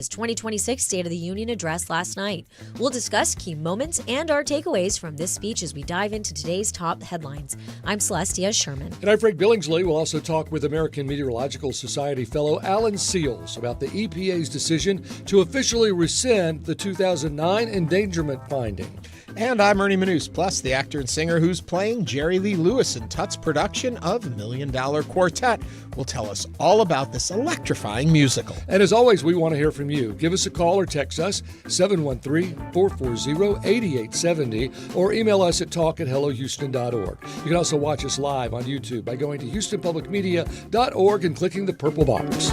His 2026 State of the Union address last night. We'll discuss key moments and our takeaways from this speech as we dive into today's top headlines. I'm Celestia Sherman. And I'm Frank Billingsley. We'll also talk with American Meteorological Society fellow Alan Seals about the EPA's decision to officially rescind the 2009 endangerment finding. And I'm Ernie Manous, plus the actor and singer who's playing Jerry Lee Lewis in Tut's production of $1 Million Quartet will tell us all about this electrifying musical. And as always, we want to hear from you. Give us a call or text us, 713-440-8870, or email us at talk@hellohouston.org. You can also watch us live on YouTube by going to houstonpublicmedia.org and clicking the purple box.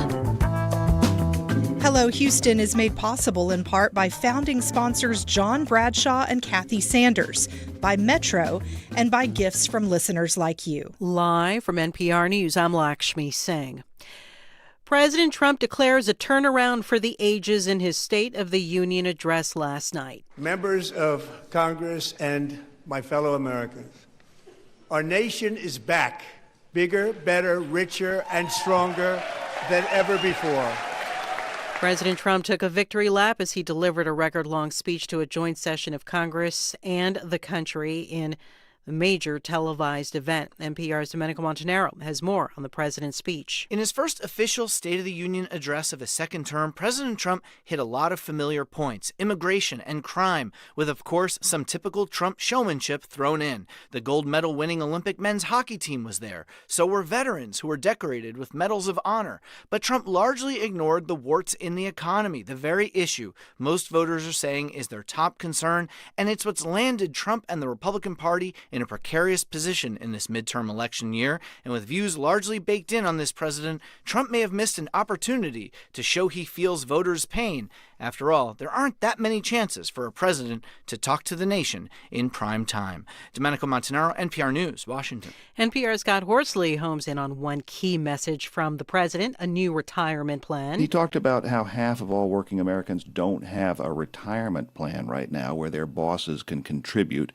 Hello Houston is made possible in part by founding sponsors John Bradshaw and Kathy Sanders, by Metro, and by gifts from listeners like you. Live from NPR News, I'm Lakshmi Singh. President Trump declares a turnaround for the ages in his State of the Union address last night. Members of Congress and my fellow Americans, our nation is back, bigger, better, richer, and stronger than ever before. President Trump took a victory lap as he delivered a record-long speech to a joint session of Congress and the country in a major televised event. NPR's Domenico Montanaro has more on the president's speech. In his first official State of the Union address of his second term, President Trump hit a lot of familiar points: immigration and crime, with, of course, some typical Trump showmanship thrown in. The gold medal-winning Olympic men's hockey team was there. So were veterans who were decorated with medals of honor. But Trump largely ignored the warts in the economy, the very issue most voters are saying is their top concern, and it's what's landed Trump and the Republican Party in a precarious position in this midterm election year. And with views largely baked in on this president, Trump may have missed an opportunity to show he feels voters' pain. After all, there aren't that many chances for a president to talk to the nation in prime time. Domenico Montanaro, NPR News, Washington. NPR's Scott Horsley homes in on one key message from the president, a new retirement plan. He talked about how half of all working Americans don't have a retirement plan right now where their bosses can contribute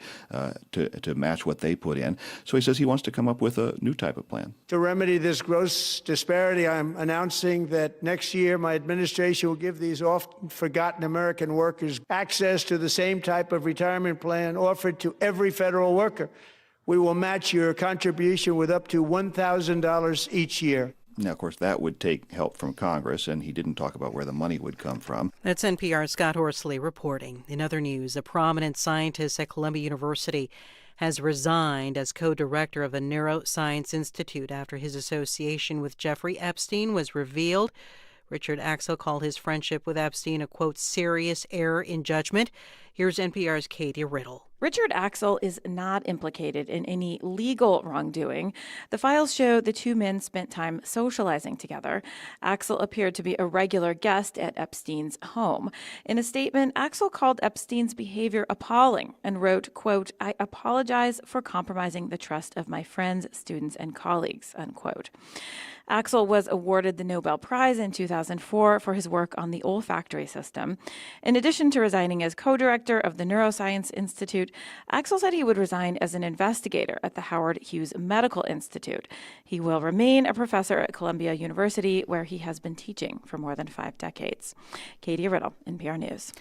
to match what they put in. So he says he wants to come up with a new type of plan. To remedy this gross disparity, I'm announcing that next year my administration will give these often forgotten American workers access to the same type of retirement plan offered to every federal worker. We will match your contribution with up to $1,000 each year. Now, of course, that would take help from Congress, and he didn't talk about where the money would come from. That's NPR's Scott Horsley reporting. In other news, a prominent scientist at Columbia University has resigned as co-director of the Neuroscience Institute after his association with Jeffrey Epstein was revealed. Richard Axel called his friendship with Epstein a, quote, serious error in judgment. Here's NPR's Katie Riddle. Richard Axel is not implicated in any legal wrongdoing. The files show the two men spent time socializing together. Axel appeared to be a regular guest at Epstein's home. In a statement, Axel called Epstein's behavior appalling and wrote, quote, I apologize for compromising the trust of my friends, students, and colleagues, unquote. Axel was awarded the Nobel Prize in 2004 for his work on the olfactory system. In addition to resigning as co-director of the Neuroscience Institute, Axel said he would resign as an investigator at the Howard Hughes Medical Institute. He will remain a professor at Columbia University, where he has been teaching for more than 5 decades. Katie Riddle, NPR News.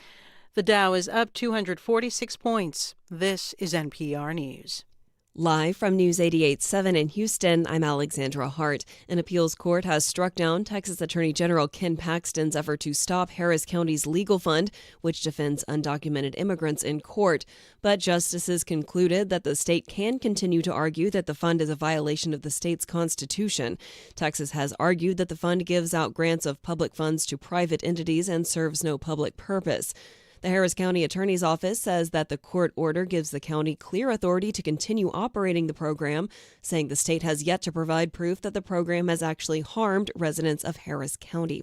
The Dow is up 246 points. This is NPR News. Live from News 88.7 in Houston, I'm Alexandra Hart. An appeals court has struck down Texas Attorney General Ken Paxton's effort to stop Harris County's legal fund, which defends undocumented immigrants in court. But justices concluded that the state can continue to argue that the fund is a violation of the state's constitution. Texas has argued that the fund gives out grants of public funds to private entities and serves no public purpose. The Harris County Attorney's Office says that the court order gives the county clear authority to continue operating the program, saying the state has yet to provide proof that the program has actually harmed residents of Harris County.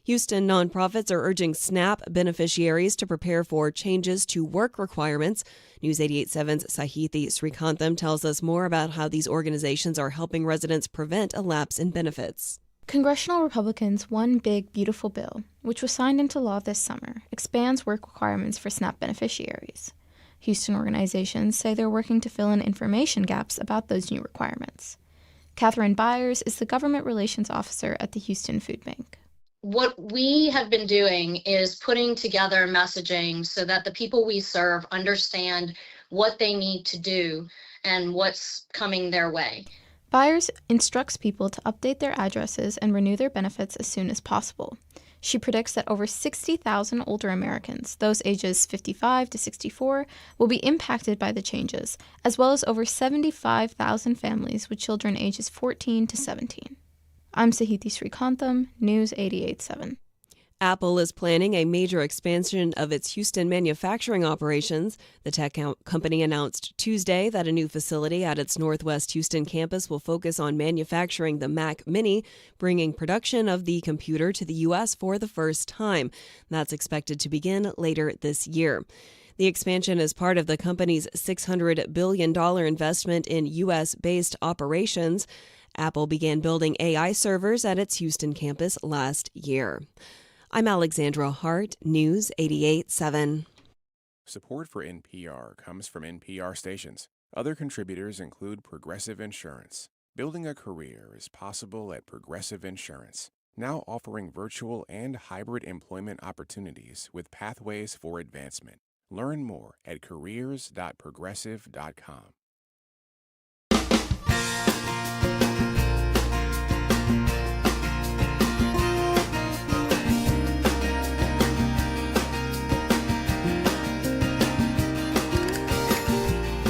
Houston nonprofits are urging SNAP beneficiaries to prepare for changes to work requirements. News 88.7's Sahithi Srikantham tells us more about how these organizations are helping residents prevent a lapse in benefits. Congressional Republicans' One Big Beautiful Bill, which was signed into law this summer, expands work requirements for SNAP beneficiaries. Houston organizations say they're working to fill in information gaps about those new requirements. Catherine Byers is the government relations officer at the Houston Food Bank. what we have been doing is putting together messaging so that the people we serve understand what they need to do and what's coming their way. Byers instructs people to update their addresses and renew their benefits as soon as possible. She predicts that over 60,000 older Americans, those ages 55 to 64, will be impacted by the changes, as well as over 75,000 families with children ages 14 to 17. I'm Sahiti Srikantham, News 88.7. Apple is planning a major expansion of its Houston manufacturing operations. The tech company announced Tuesday that a new facility at its Northwest Houston campus will focus on manufacturing the Mac Mini, bringing production of the computer to the U.S. for the first time. That's expected to begin later this year. The expansion is part of the company's $600 billion investment in U.S.-based operations. Apple began building AI servers at its Houston campus last year. I'm Alexandra Hart, News 88.7. Support for NPR comes from NPR stations. Other contributors include Progressive Insurance. Building a career is possible at Progressive Insurance, now offering virtual and hybrid employment opportunities with pathways for advancement. Learn more at careers.progressive.com.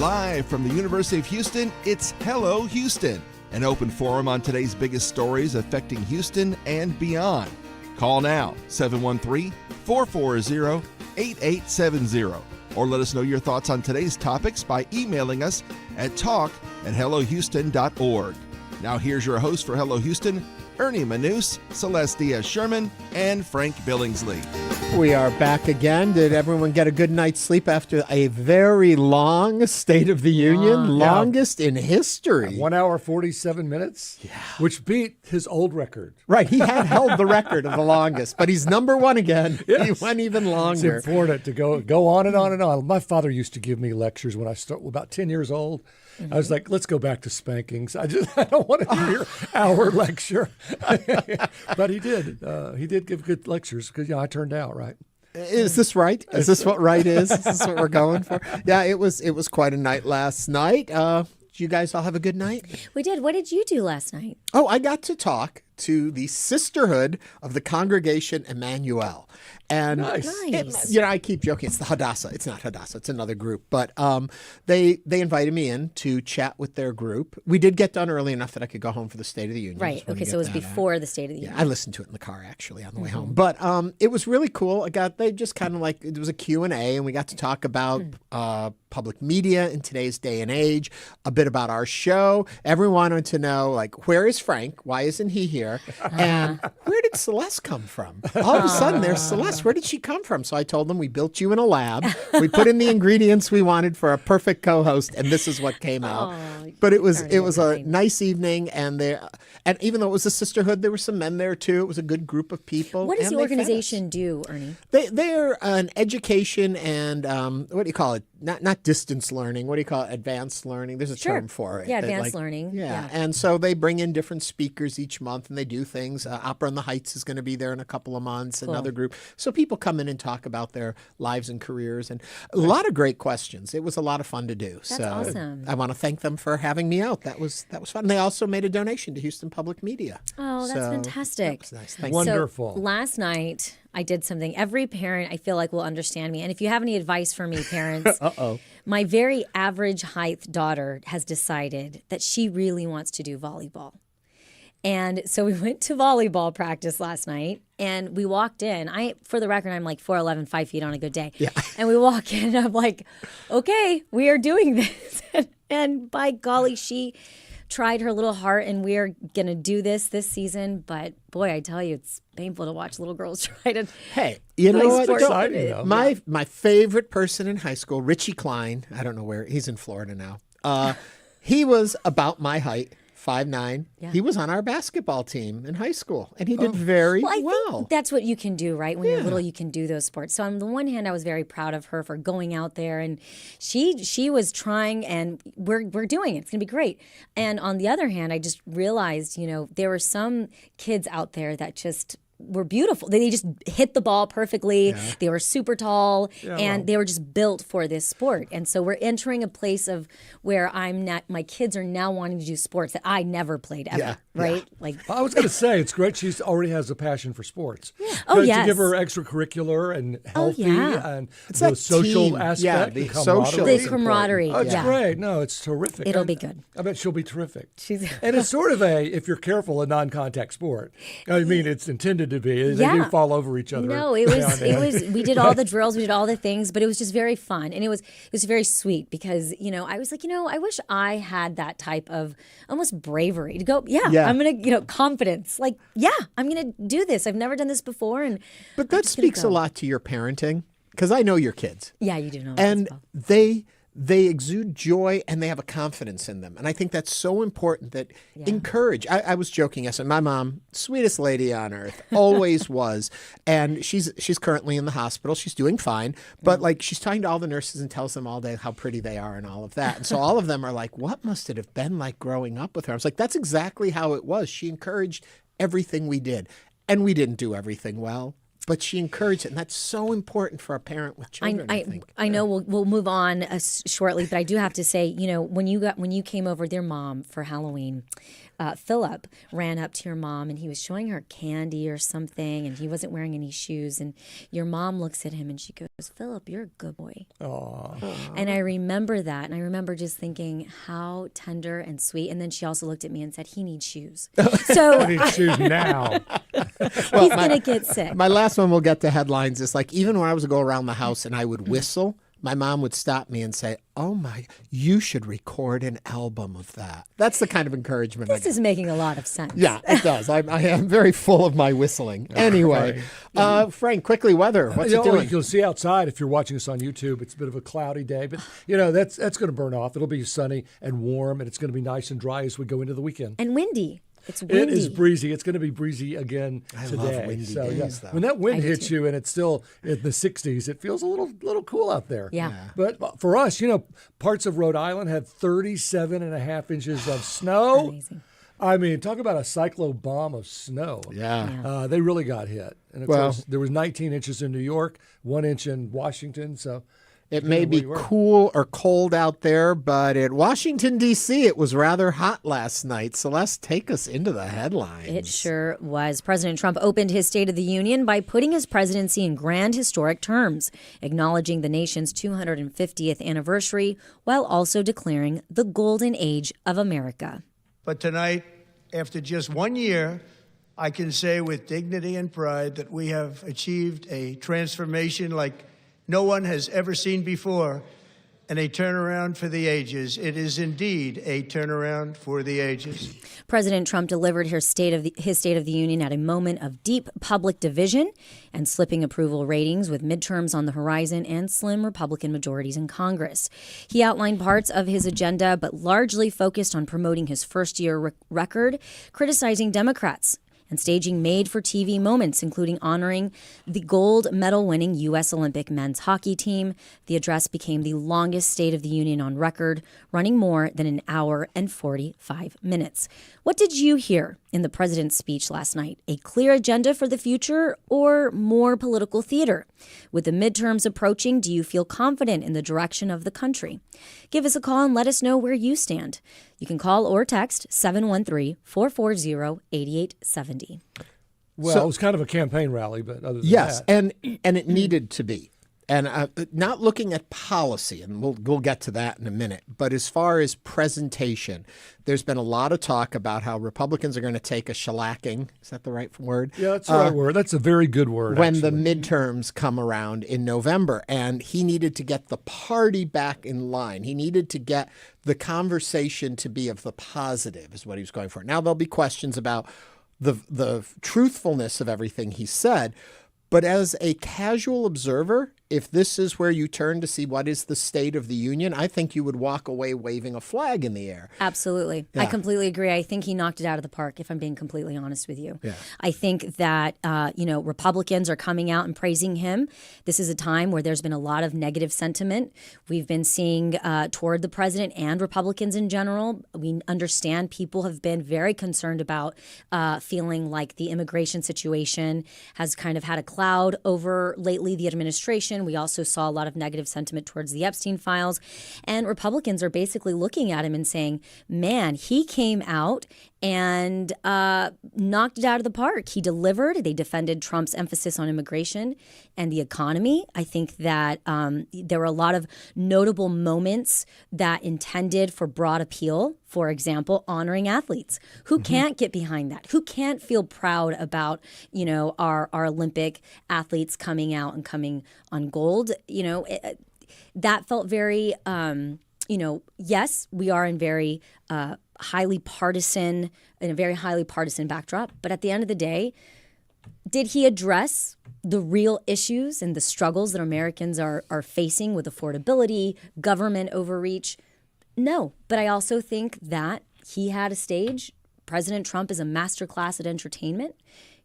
Live from the University of Houston, it's Hello Houston, an open forum on today's biggest stories affecting Houston and beyond. Call now, 713-440-8870, or let us know your thoughts on today's topics by emailing us at talk@hellohouston.org. Now here's your host for Hello Houston, Ernie Manous, Celeste Diaz-Sherman, and Frank Billingsley. We are back again. Did everyone get a good night's sleep after a very long State of the Union? Longest in history. 1 hour, 47 minutes, which beat his old record. Right. He had held the record of the longest, but he's number one again. Yes. He went even longer. It's important to go on and on and on. My father used to give me lectures when I started, about 10 years old. I was like, let's go back to spankings. I don't want to hear your hour lecture. But he did. He did give good lectures because, I turned out right. Is this right? Is this what right is? Is this what we're going for? Yeah, it was quite a night last night. Did you guys all have a good night? We did. What did you do last night? Oh, I got to talk to the Sisterhood of the Congregation Emmanuel. And nice. I keep joking. It's the Hadassah. It's not Hadassah. It's another group. But they invited me in to chat with their group. We did get done early enough that I could go home for the State of the Union. Right. Okay. So it was before the State of the Union. I listened to it in the car actually on the way home. But it was really cool. They just kind of it was a Q&A, and we got to talk about public media in today's day and age, a bit about our show. Everyone wanted to know, where is Frank? Why isn't he here? And where did Celeste come from? All of a sudden, there's Celeste. Where did she come from? So I told them we built you in a lab. We put in the ingredients we wanted for a perfect co-host, and this is what came out. But it was a nice evening, and even though it was a sisterhood, there were some men there too. It was a good group of people. What does the organization do, Ernie? They're an education and what do you call it? Not distance learning. What do you call it? Advanced learning. There's a term for it. Yeah, advanced learning. Yeah. And so they bring in different speakers each month, and they do things. Opera on the Heights is going to be there in a couple of months. Cool. Another group. So people come in and talk about their lives and careers, and a lot of great questions. It was a lot of fun to do. That's awesome. I want to thank them for having me out. That was fun. And they also made a donation to Houston Public Media. Oh, that's fantastic. That was nice. Thank Wonderful. So last night I did something. Every parent, I feel like, will understand me. And if you have any advice for me, parents, my very average height daughter has decided that she really wants to do volleyball. And so we went to volleyball practice last night, and we walked in. For the record, I'm like 4'11", 5 feet on a good day. Yeah. And we walk in, and I'm like, okay, we are doing this. And by golly, she tried her little heart, and we're going to do this season. But boy, I tell you, it's painful to watch little girls try to. Hey, you know what? Exciting, though. My favorite person in high school, Richie Klein. I don't know where he's in Florida now. He was about my height. 5'9". Yeah. He was on our basketball team in high school, and he did very well. I think that's what you can do, right? When you're little, you can do those sports. So on the one hand, I was very proud of her for going out there, and she was trying, and we're doing it. It's going to be great. And on the other hand, I just realized, there were some kids out there that just were beautiful. They just hit the ball perfectly. Yeah. They were super tall, and they were just built for this sport. And so we're entering a place of where my kids are now wanting to do sports that I never played ever, right? Like I was going to say, it's great. She already has a passion for sports. Yeah. Oh, yes. To give her extracurricular and healthy and it's the that social team. aspect, The camaraderie. The camaraderie. Oh, it's great. No, it's terrific. It'll be good. I bet she'll be terrific. And it's sort of if you're careful, a non-contact sport. I mean, it's intended to be. They do fall over each other. No, it was. We did all the drills, we did all the things, but it was just very fun, and it was very sweet because I was like, I wish I had that type of almost bravery to go. I'm gonna, confidence. Like, I'm gonna do this. I've never done this before, but that speaks a lot to your parenting because I know your kids. Yeah, you do know. And they exude joy and they have a confidence in them. And I think that's so important that encourage. I was joking yesterday. My mom, sweetest lady on earth, always was. And she's currently in the hospital. She's doing fine. But like she's talking to all the nurses and tells them all day how pretty they are and all of that. And so all of them are like, what must it have been like growing up with her? I was like, that's exactly how it was. She encouraged everything we did. And we didn't do everything well. But she encouraged it, and that's so important for a parent with children. I know we'll move on shortly, but I do have to say, when you came over with your mom for Halloween, Philip ran up to your mom and he was showing her candy or something, and he wasn't wearing any shoes, and your mom looks at him and she goes, "Philip, you're a good boy." Aww. And I remember that, and I remember just thinking how tender and sweet. And then she also looked at me and said, "He needs shoes." So he needs shoes now. He's gonna get sick. My last one, we'll get to headlines. It's like even when I was to go around the house and I would whistle, my mom would stop me and say, "Oh my, you should record an album of that." That's the kind of encouragement. This is making a lot of sense. Yeah, it does. I am very full of my whistling. Anyway, Frank, quickly, weather. What's it doing? You'll see outside if you're watching us on YouTube. It's a bit of a cloudy day, but that's going to burn off. It'll be sunny and warm, and it's going to be nice and dry as we go into the weekend. And windy. It's windy. It is breezy. It's going to be breezy again today. I love windy days, though. When that wind hits you and it's still in the 60s, it feels a little cool out there. Yeah. But for us, parts of Rhode Island had 37.5 inches of snow. Amazing. I mean, talk about a cyclo bomb of snow. Yeah. They really got hit. And of course, there was 19 inches in New York, 1 inch in Washington. So it may be cool or cold out there, but at Washington, D.C., it was rather hot last night. Celeste, take us into the headlines. It sure was. President Trump opened his State of the Union by putting his presidency in grand historic terms, acknowledging the nation's 250th anniversary while also declaring the golden age of America. But tonight, after just 1 year, I can say with dignity and pride that we have achieved a transformation like no one has ever seen before, and a turnaround for the ages. It is indeed a turnaround for the ages. President Trump delivered his State of the Union at a moment of deep public division and slipping approval ratings with midterms on the horizon and slim Republican majorities in Congress. He outlined parts of his agenda, but largely focused on promoting his first-year record, criticizing Democrats, and staging made-for-TV moments, including honoring the gold medal-winning U.S. Olympic men's hockey team. The address became the longest State of the Union on record, running more than an hour and 45 minutes. What did you hear in the president's speech last night? A clear agenda for the future or more political theater? With the midterms approaching, do you feel confident in the direction of the country? Give us a call and let us know where you stand. You can call or text 713-440-8870. Well, it was kind of a campaign rally, but other than that. And it needed to be. And not looking at policy, and we'll get to that in a minute, but as far as presentation, there's been a lot of talk about how Republicans are going to take a shellacking. Is that the right word? Yeah, that's the right word. That's a very good word, when the midterms come around in November. And he needed to get the party back in line. He needed to get the conversation to be of the positive, is what he was going for. Now, there'll be questions about the truthfulness of everything he said. But as a casual observer, if this is where you turn to see what is the state of the union, I think you would walk away waving a flag in the air. Absolutely. Yeah. I completely agree. I think he knocked it out of the park, if I'm being completely honest with you. Yeah. I think that, Republicans are coming out and praising him. This is a time where there's been a lot of negative sentiment. We've been seeing toward the president and Republicans in general. We understand people have been very concerned about feeling like the immigration situation has kind of had a cloud over lately the administration. We also saw a lot of negative sentiment towards the Epstein files. And Republicans are basically looking at him and saying, man, he came out and knocked it out of the park. He delivered. They defended Trump's emphasis on immigration and the economy. I think that there were a lot of notable moments that intended for broad appeal. For example, honoring athletes. Who can't get behind that? Who can't feel proud about, our Olympic athletes coming out and coming on gold? That felt very, yes, we are in a very highly partisan backdrop. But at the end of the day, did he address the real issues and the struggles that Americans are facing with affordability, government overreach? No. But I also think that he had a stage. President Trump is a masterclass at entertainment.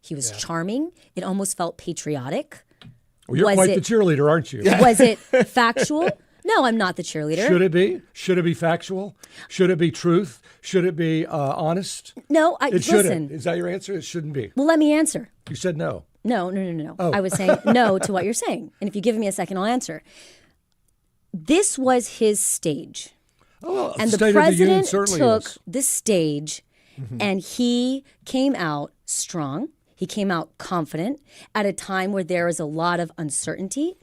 He was charming. It almost felt patriotic. Well, you're quite the cheerleader, aren't you? Was it factual? No, I'm not the cheerleader. Should it be? Should it be factual? Should it be truth? Should it be honest? No, it shouldn't. Is that your answer? It shouldn't be. Well, let me answer. You said no. No. Oh. I was saying no to what you're saying. And if you give me a second, I'll answer. This was his stage. Oh, and the president took the stage and he came out strong. He came out confident at a time where there is a lot of uncertainty.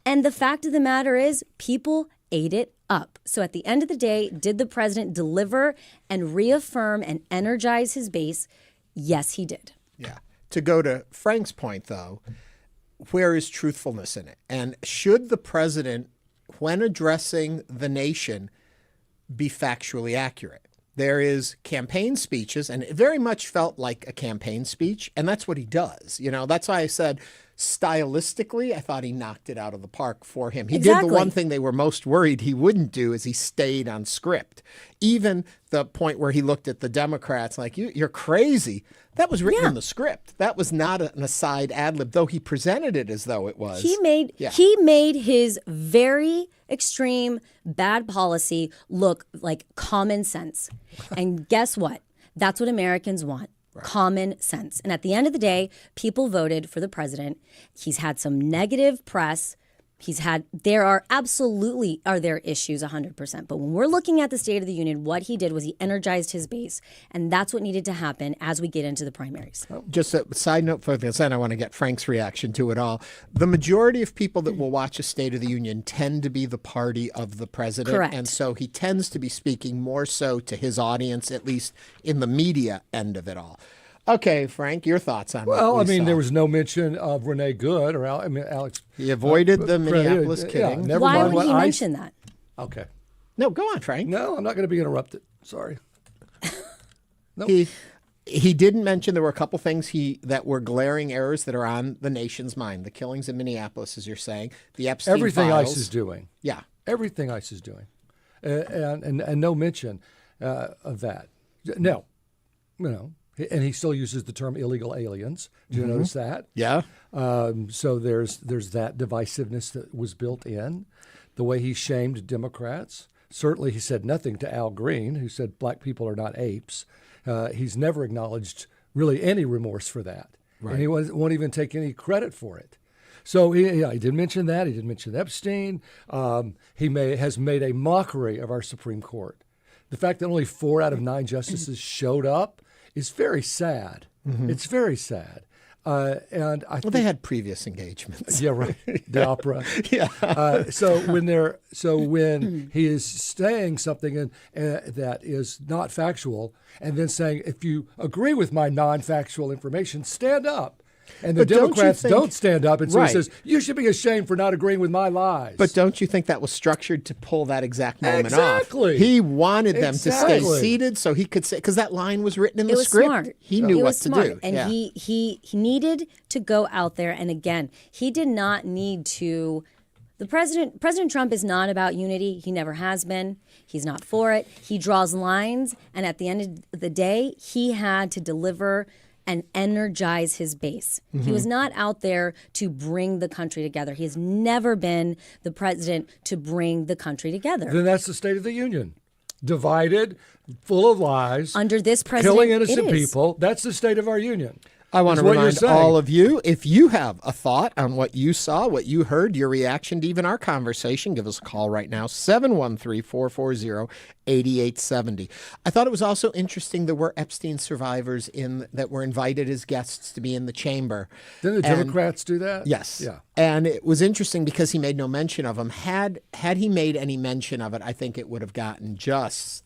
And the fact of the matter is, people ate it up. So at the end of the day, did the president deliver and reaffirm and energize his base? Yes, he did. Yeah. To go to Frank's point, though, where is truthfulness in it? And should the president, when addressing the nation, be factually accurate? There is campaign speeches, and it very much felt like a campaign speech, and that's what he does. That's why I said stylistically, I thought he knocked it out of the park for him. He did the one thing they were most worried he wouldn't do is he stayed on script. Even the point where he looked at the Democrats like, you're crazy. That was written in the script. That was not an aside ad lib, though he presented it as though it was. He made his very extreme bad policy look like common sense. And guess what? That's what Americans want. Right. Common sense. And at the end of the day, people voted for the president. He's had some negative press. There are issues 100%. But when we're looking at the State of the Union, what he did was he energized his base. And that's what needed to happen as we get into the primaries. Just a side note for this, and I want to get Frank's reaction to it all. The majority of people that will watch a State of the Union tend to be the party of the president. Correct. And so he tends to be speaking more so to his audience, at least in the media end of it all. Okay, Frank, your thoughts on what we saw. There was no mention of Renee Good or Alex. He avoided the Minneapolis killing. Never Why mind would he mention that? Okay. No, go on, Frank. No, I'm not going to be interrupted. Sorry. Nope. He didn't mention there were a couple things that were glaring errors that are on the nation's mind. The killings in Minneapolis, as you're saying. The Epstein Everything files. ICE is doing. Yeah. Everything ICE is doing. And no mention of that. No. And he still uses the term illegal aliens. Do you notice that? Yeah. So there's that divisiveness that was built in. The way he shamed Democrats. Certainly he said nothing to Al Green, who said black people are not apes. He's never acknowledged really any remorse for that. Right. And he won't even take any credit for it. So he did mention that. He did mention Epstein. He has made a mockery of our Supreme Court. The fact that only 4 out of 9 justices showed up is very sad. Mm-hmm. It's very sad. And I think they had previous engagements. Yeah, right. The opera. Yeah. So when he is saying something that is not factual, and then saying, if you agree with my non-factual information, stand up. And the Democrats don't stand up, and so he says, you should be ashamed for not agreeing with my lies. But don't you think that was structured to pull that exact moment Exactly. off? He wanted them to stay seated so he could say, because that line was written in the script. Smart. He knew what to do. And he needed to go out there, and again, he did not need to President Trump is not about unity. He never has been. He's not for it. He draws lines, and at the end of the day, he had to deliver and energize his base. He was not out there to bring the country together. He has never been the president to bring the country together. Then that's the State of the Union. Divided, full of lies. Under this president, killing innocent people. That's the state of our union. I want to remind all of you, if you have a thought on what you saw, what you heard, your reaction to even our conversation, give us a call right now, 713-440-8870. I thought it was also interesting there were Epstein survivors that were invited as guests to be in the chamber. Didn't the Democrats do that? Yes. Yeah. And it was interesting because he made no mention of them. Had he made any mention of it, I think it would have gotten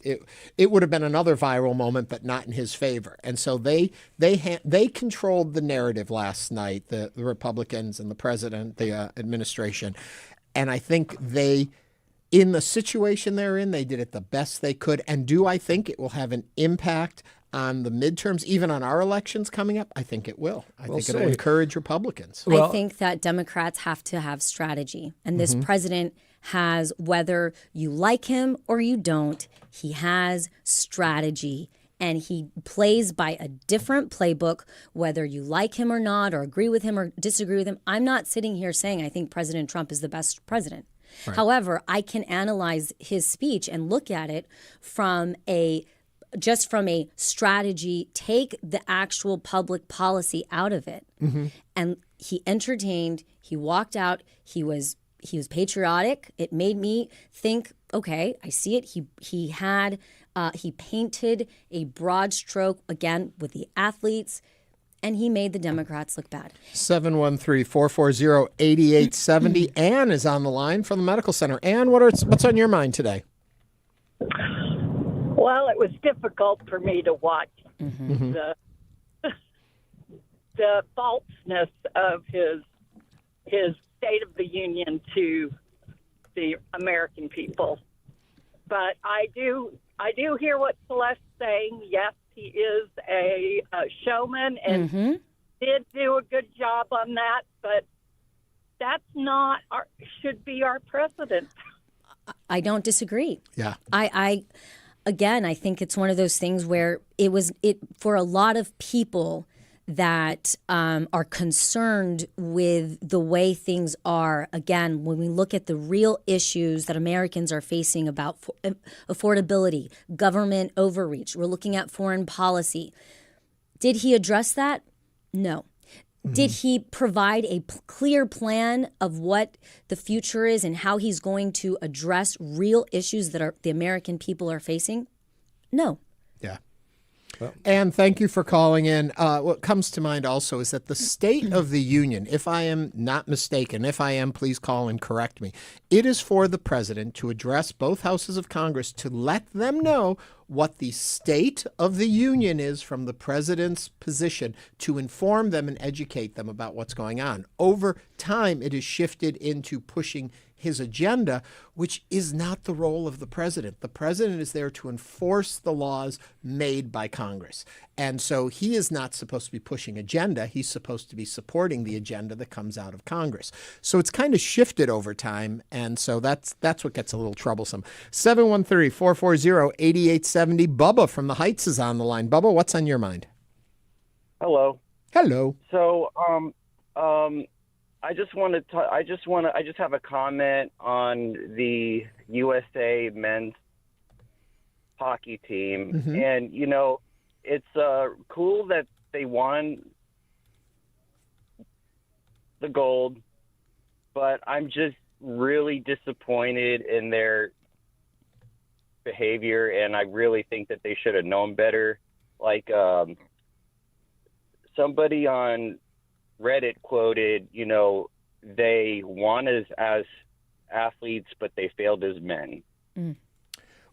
it would have been another viral moment, but not in his favor. And so they controlled the narrative last night, the Republicans and the president, the administration. And I think in the situation they're in, they did it the best they could. And do I think it will have an impact on the midterms, even on our elections coming up? I think it will. I think it'll encourage Republicans. I think that Democrats have to have strategy. And this president has, whether you like him or you don't, he has strategy. And he plays by a different playbook, whether you like him or not, or agree with him or disagree with him. I'm not sitting here saying I think President Trump is the best president. Right. However, I can analyze his speech and look at it from a strategy, take the actual public policy out of it. And he entertained, he walked out, he was patriotic. It made me think, okay, I see it. He painted a broad stroke, again, with the athletes, and he made the Democrats look bad. 713-440-8870. Ann is on the line from the medical center. Ann, what's on your mind today? Well, it was difficult for me to watch the falseness of his State of the Union to the American people. But I do hear what Celeste's saying. Yes, he is a showman and did do a good job on that, but that's not should be our president. I don't disagree. Yeah. I think it's one of those things where it for a lot of people that are concerned with the way things are. Again, when we look at the real issues that Americans are facing about affordability, government overreach, we're looking at foreign policy. Did he address that? No. Did he provide a clear plan of what the future is and how he's going to address real issues that the American people are facing? No. Yeah. And thank you for calling in. What comes to mind also is that the State of the Union, if I am not mistaken, if I am, please call and correct me. It is for the president to address both houses of Congress to let them know what the State of the Union is from the president's position, to inform them and educate them about what's going on. Over time, it has shifted into pushing his agenda, which is not the role of the president. The president is there to enforce the laws made by Congress. And so he is not supposed to be pushing agenda. He's supposed to be supporting the agenda that comes out of Congress. So it's kind of shifted over time. And so that's what gets a little troublesome. 713-440-8870. Bubba from the Heights is on the line. Bubba, what's on your mind? Hello. Hello. So, I just have a comment on the USA men's hockey team. And, it's cool that they won the gold, but I'm just really disappointed in their behavior, and I really think that they should have known better. Like, somebody on Reddit quoted, they won as athletes, but they failed as men.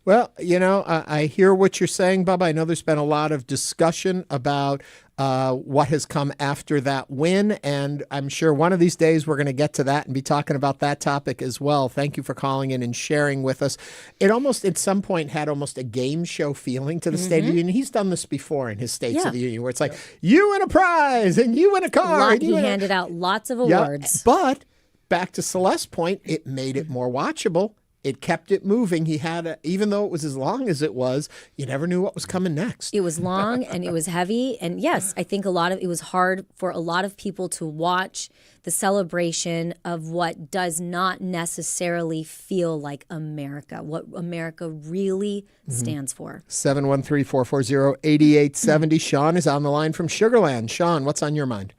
Well, I hear what you're saying, Bubba. I know there's been a lot of discussion about what has come after that win, and I'm sure one of these days we're going to get to that and be talking about that topic as well. Thank you for calling in and sharing with us. It almost, at some point, had almost a game show feeling to the State of the Union. He's done this before in his States of the Union, where it's like, you win a prize, and you win a car. He handed out lots of awards. But back to Celeste's point, it made it more watchable. It kept it moving. He had, even though it was as long as it was, you never knew what was coming next. It was long and it was heavy. And yes, I think it was hard for a lot of people to watch the celebration of what does not necessarily feel like America, what America really stands for. 713-440-8870. Sean is on the line from Sugar Land. Sean, what's on your mind?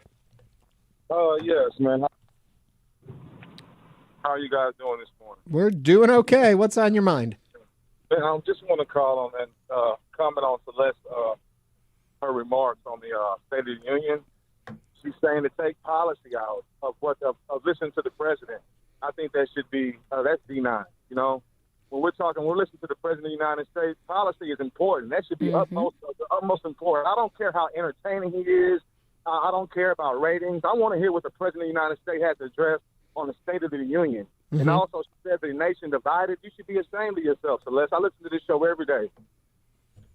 Yes, man. How are you guys doing this morning? We're doing okay. What's on your mind? Man, I just want to call on and comment on Celeste, her remarks on the State of the Union. She's saying to take policy out of listening to the president. I think that should be that's D9. You know, when we're listening to the president of the United States, policy is important. That should be utmost important. I don't care how entertaining he is. I don't care about ratings. I want to hear what the president of the United States has to address on the State of the Union. And also, she said the nation divided. You should be ashamed of yourself, Celeste. I listen to this show every day,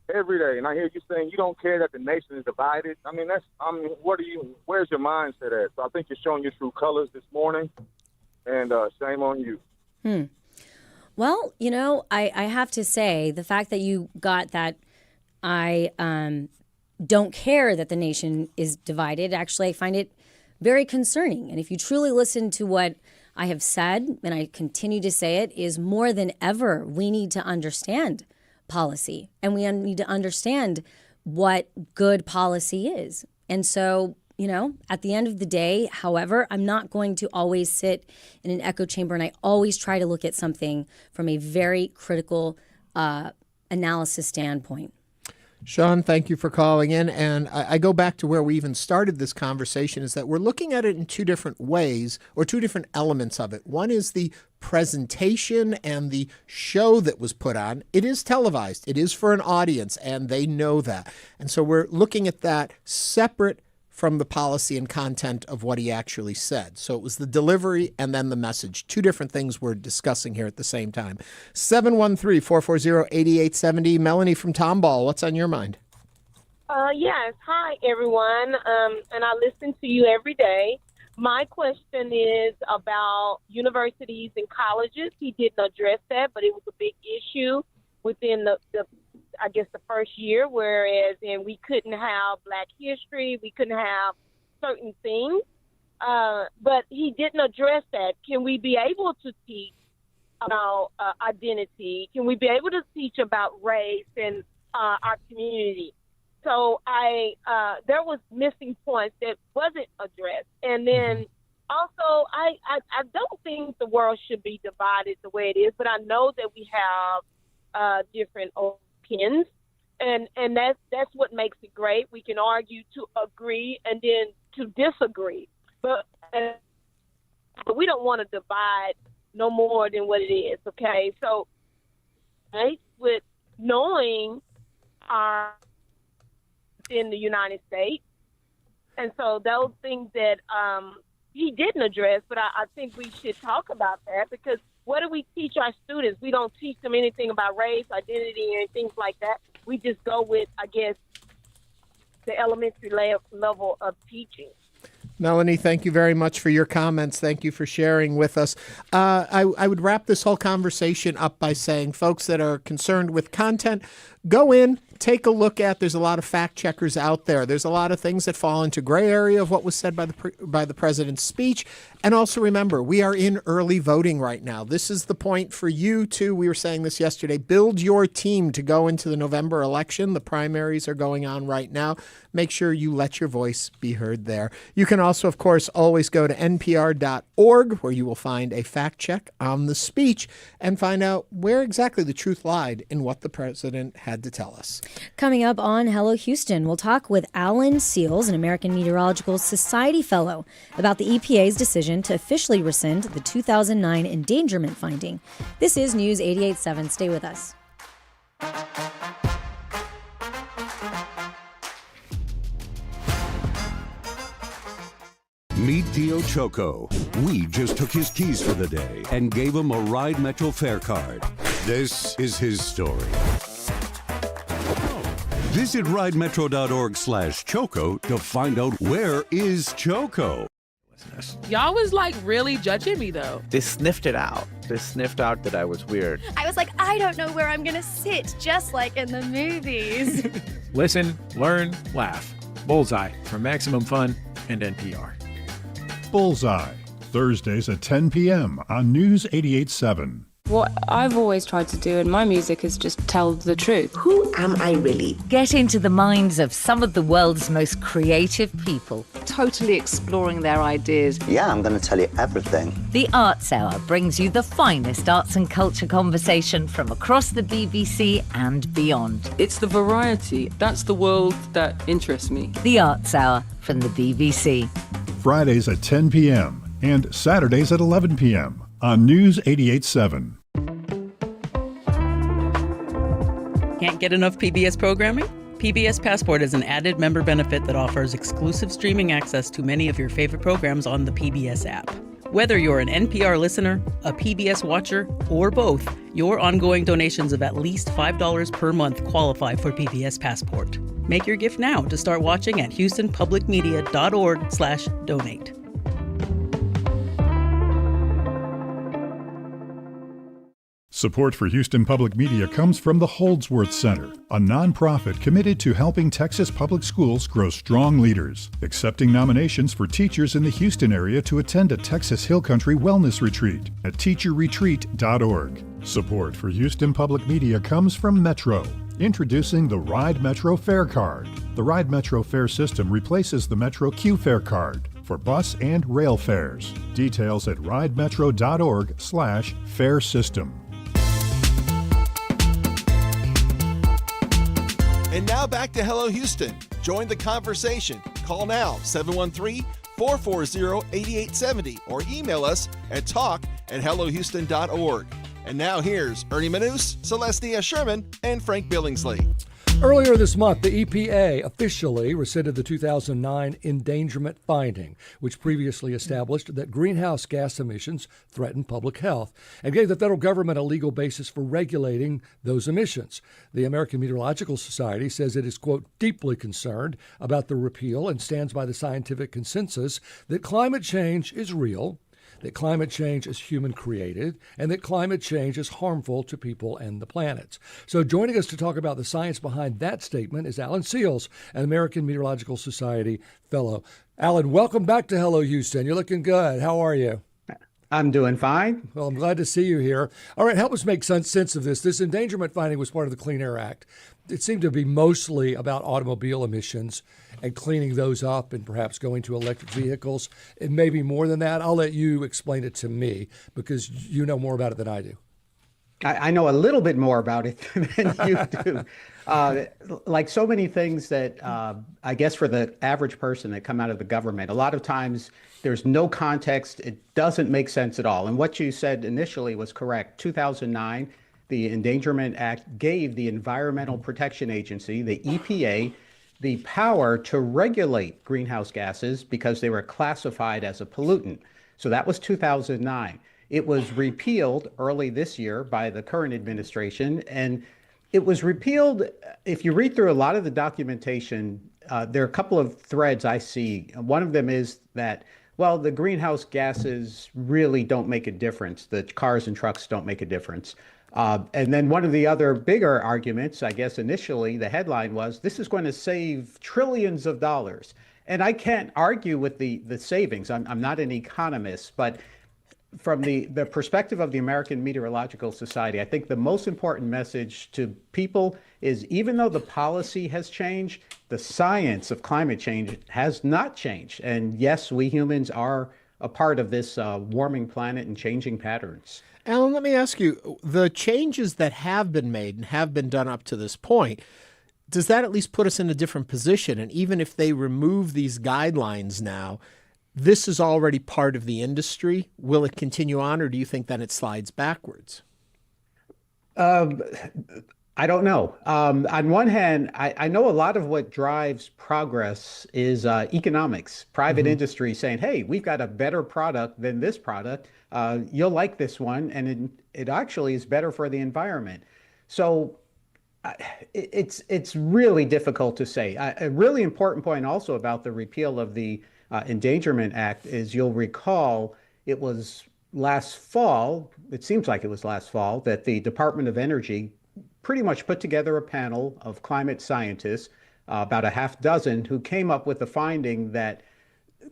and I hear you saying you don't care that the nation is divided. Where's your mindset at? So I think you're showing your true colors this morning, and shame on you. Well, you know, I have to say, the fact that you got that I don't care that the nation is divided, actually, I find it very concerning. And if you truly listen to what I have said, and I continue to say it, is more than ever, we need to understand policy, and we need to understand what good policy is. And so, you know, at the end of the day, however, I'm not going to always sit in an echo chamber, and I always try to look at something from a very critical analysis standpoint. Sean, thank you for calling in. And I go back to where we even started this conversation, is that we're looking at it in two different ways, or two different elements of it. One is the presentation and the show that was put on. It is televised. It is for an audience, and they know that. And so we're looking at that separate from the policy and content of what he actually said. So it was the delivery and then the message. Two different things we're discussing here at the same time. 713-440-8870. Melanie from Tomball, what's on your mind? Yes. Hi, everyone. And I listen to you every day. My question is about universities and colleges. He didn't address that, but it was a big issue within the first year, whereas we couldn't have Black history, we couldn't have certain things, but he didn't address that. Can we be able to teach about identity? Can we be able to teach about race and our community? So there was missing points that wasn't addressed. And then also, I don't think the world should be divided the way it is, but I know that we have different opinions, and that's what makes it great. We can argue to agree and then to disagree, but we don't want to divide no more than what it is. Okay, so right, with knowing our in the United States, and so those things that he didn't address, but I think we should talk about that, because what do we teach our students? We don't teach them anything about race, identity, and things like that. We just go with, I guess, the elementary level of teaching. Melanie, thank you very much for your comments. Thank you for sharing with us. I would wrap this whole conversation up by saying, folks that are concerned with content, go in, take a look at. There's a lot of fact checkers out there. There's a lot of things that fall into gray area of what was said by the president's speech. And also remember, we are in early voting right now. This is the point for you to, we were saying this yesterday, build your team to go into the November election. The primaries are going on right now. Make sure you let your voice be heard there. You can also, of course, always go to npr.org, where you will find a fact check on the speech and find out where exactly the truth lied in what the president had to tell us. Coming up on Hello Houston, we'll talk with Alan Seals, an American Meteorological Society fellow, about the EPA's decision to officially rescind the 2009 endangerment finding. This is News 88.7. Stay with us. Meet Dio Choco. We just took his keys for the day and gave him a Ride Metro fare card. This is his story. Visit ridemetro.org/Choco to find out where is Choco. weirdness. Y'all was like really judging me though. They sniffed it out. They sniffed out that I was weird. I was like, I don't know where I'm going to sit, just like in the movies. Listen, learn, laugh. Bullseye from Maximum Fun and NPR. Bullseye, Thursdays at 10 p.m. on News 88.7. What I've always tried to do in my music is just tell the truth. Who am I really? Get into the minds of some of the world's most creative people. Totally exploring their ideas. Yeah, I'm going to tell you everything. The Arts Hour brings you the finest arts and culture conversation from across the BBC and beyond. It's the variety. That's the world that interests me. The Arts Hour from the BBC. Fridays at 10 p.m. and Saturdays at 11 p.m. on News 88.7. Can't get enough PBS programming? PBS Passport is an added member benefit that offers exclusive streaming access to many of your favorite programs on the PBS app. Whether you're an NPR listener, a PBS watcher, or both, your ongoing donations of at least $5 per month qualify for PBS Passport. Make your gift now to start watching at houstonpublicmedia.org/donate. Support for Houston Public Media comes from the Holdsworth Center, a nonprofit committed to helping Texas public schools grow strong leaders, accepting nominations for teachers in the Houston area to attend a Texas Hill Country Wellness Retreat at teacherretreat.org. Support for Houston Public Media comes from Metro, introducing the Ride Metro Fare Card. The Ride Metro Fare system replaces the Metro Q Fare Card for bus and rail fares. Details at ridemetro.org/fare system. And now back to Hello Houston. Join the conversation. Call now, 713-440-8870, or email us at talk@hellohouston.org. And now here's Ernie Manous, Celestia Sherman, and Frank Billingsley. Earlier this month, the EPA officially rescinded the 2009 endangerment finding, which previously established that greenhouse gas emissions threaten public health and gave the federal government a legal basis for regulating those emissions. The American Meteorological Society says it is, quote, deeply concerned about the repeal and stands by the scientific consensus that climate change is real, that climate change is human-created, and that climate change is harmful to people and the planet. So joining us to talk about the science behind that statement is Alan Seals, an American Meteorological Society fellow. Alan, welcome back to Hello Houston. You're looking good. How are you? I'm doing fine. Well, I'm glad to see you here. All right, help us make sense of this. This endangerment finding was part of the Clean Air Act. It seemed to be mostly about automobile emissions and cleaning those up and perhaps going to electric vehicles. It may be more than that. I'll let you explain it to me because you know more about it than I do. I know a little bit more about it than you do. Like so many things that I guess for the average person that come out of the government, a lot of times there's no context. It doesn't make sense at all. And what you said initially was correct. 2009, the Endangerment Act gave the Environmental Protection Agency, the EPA, the power to regulate greenhouse gases because they were classified as a pollutant. So that was 2009. It was repealed early this year by the current administration, and it was repealed. If you read through a lot of the documentation, there are a couple of threads I see. One of them is that, well, the greenhouse gases really don't make a difference. The cars and trucks don't make a difference. And then one of the other bigger arguments, I guess initially the headline was, this is going to save trillions of dollars. And I can't argue with the savings. I'm not an economist, but from the perspective of the American Meteorological Society, I think the most important message to people is even though the policy has changed, the science of climate change has not changed. And yes, we humans are a part of this warming planet and changing patterns. Alan, let me ask you, the changes that have been made and have been done up to this point, does that at least put us in a different position? And even if they remove these guidelines now, this is already part of the industry. Will it continue on, or do you think that it slides backwards? I don't know. On one hand, I know a lot of what drives progress is economics, private industry saying, hey, we've got a better product than this product. You'll like this one. And it actually is better for the environment. So it's really difficult to say. A really important point also about the repeal of the Endangerment Act is, you'll recall, it was last fall, it seems like it was last fall, that the Department of Energy pretty much put together a panel of climate scientists, about a half dozen, who came up with the finding that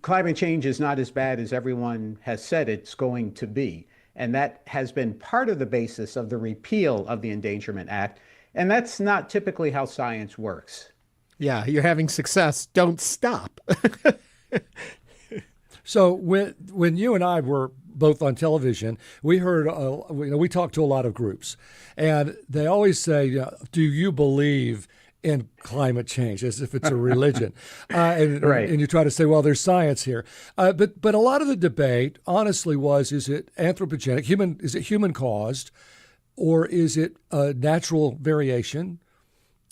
climate change is not as bad as everyone has said it's going to be. And that has been part of the basis of the repeal of the Endangerment Act. And that's not typically how science works. Yeah, you're having success. Don't stop. So when you and I were both on television, we heard, we talked to a lot of groups, and they always say, do you believe in climate change, as if it's a religion? Right. And you try to say, well, there's science here. But a lot of the debate, honestly, is it anthropogenic, is it human caused, or is it natural variation,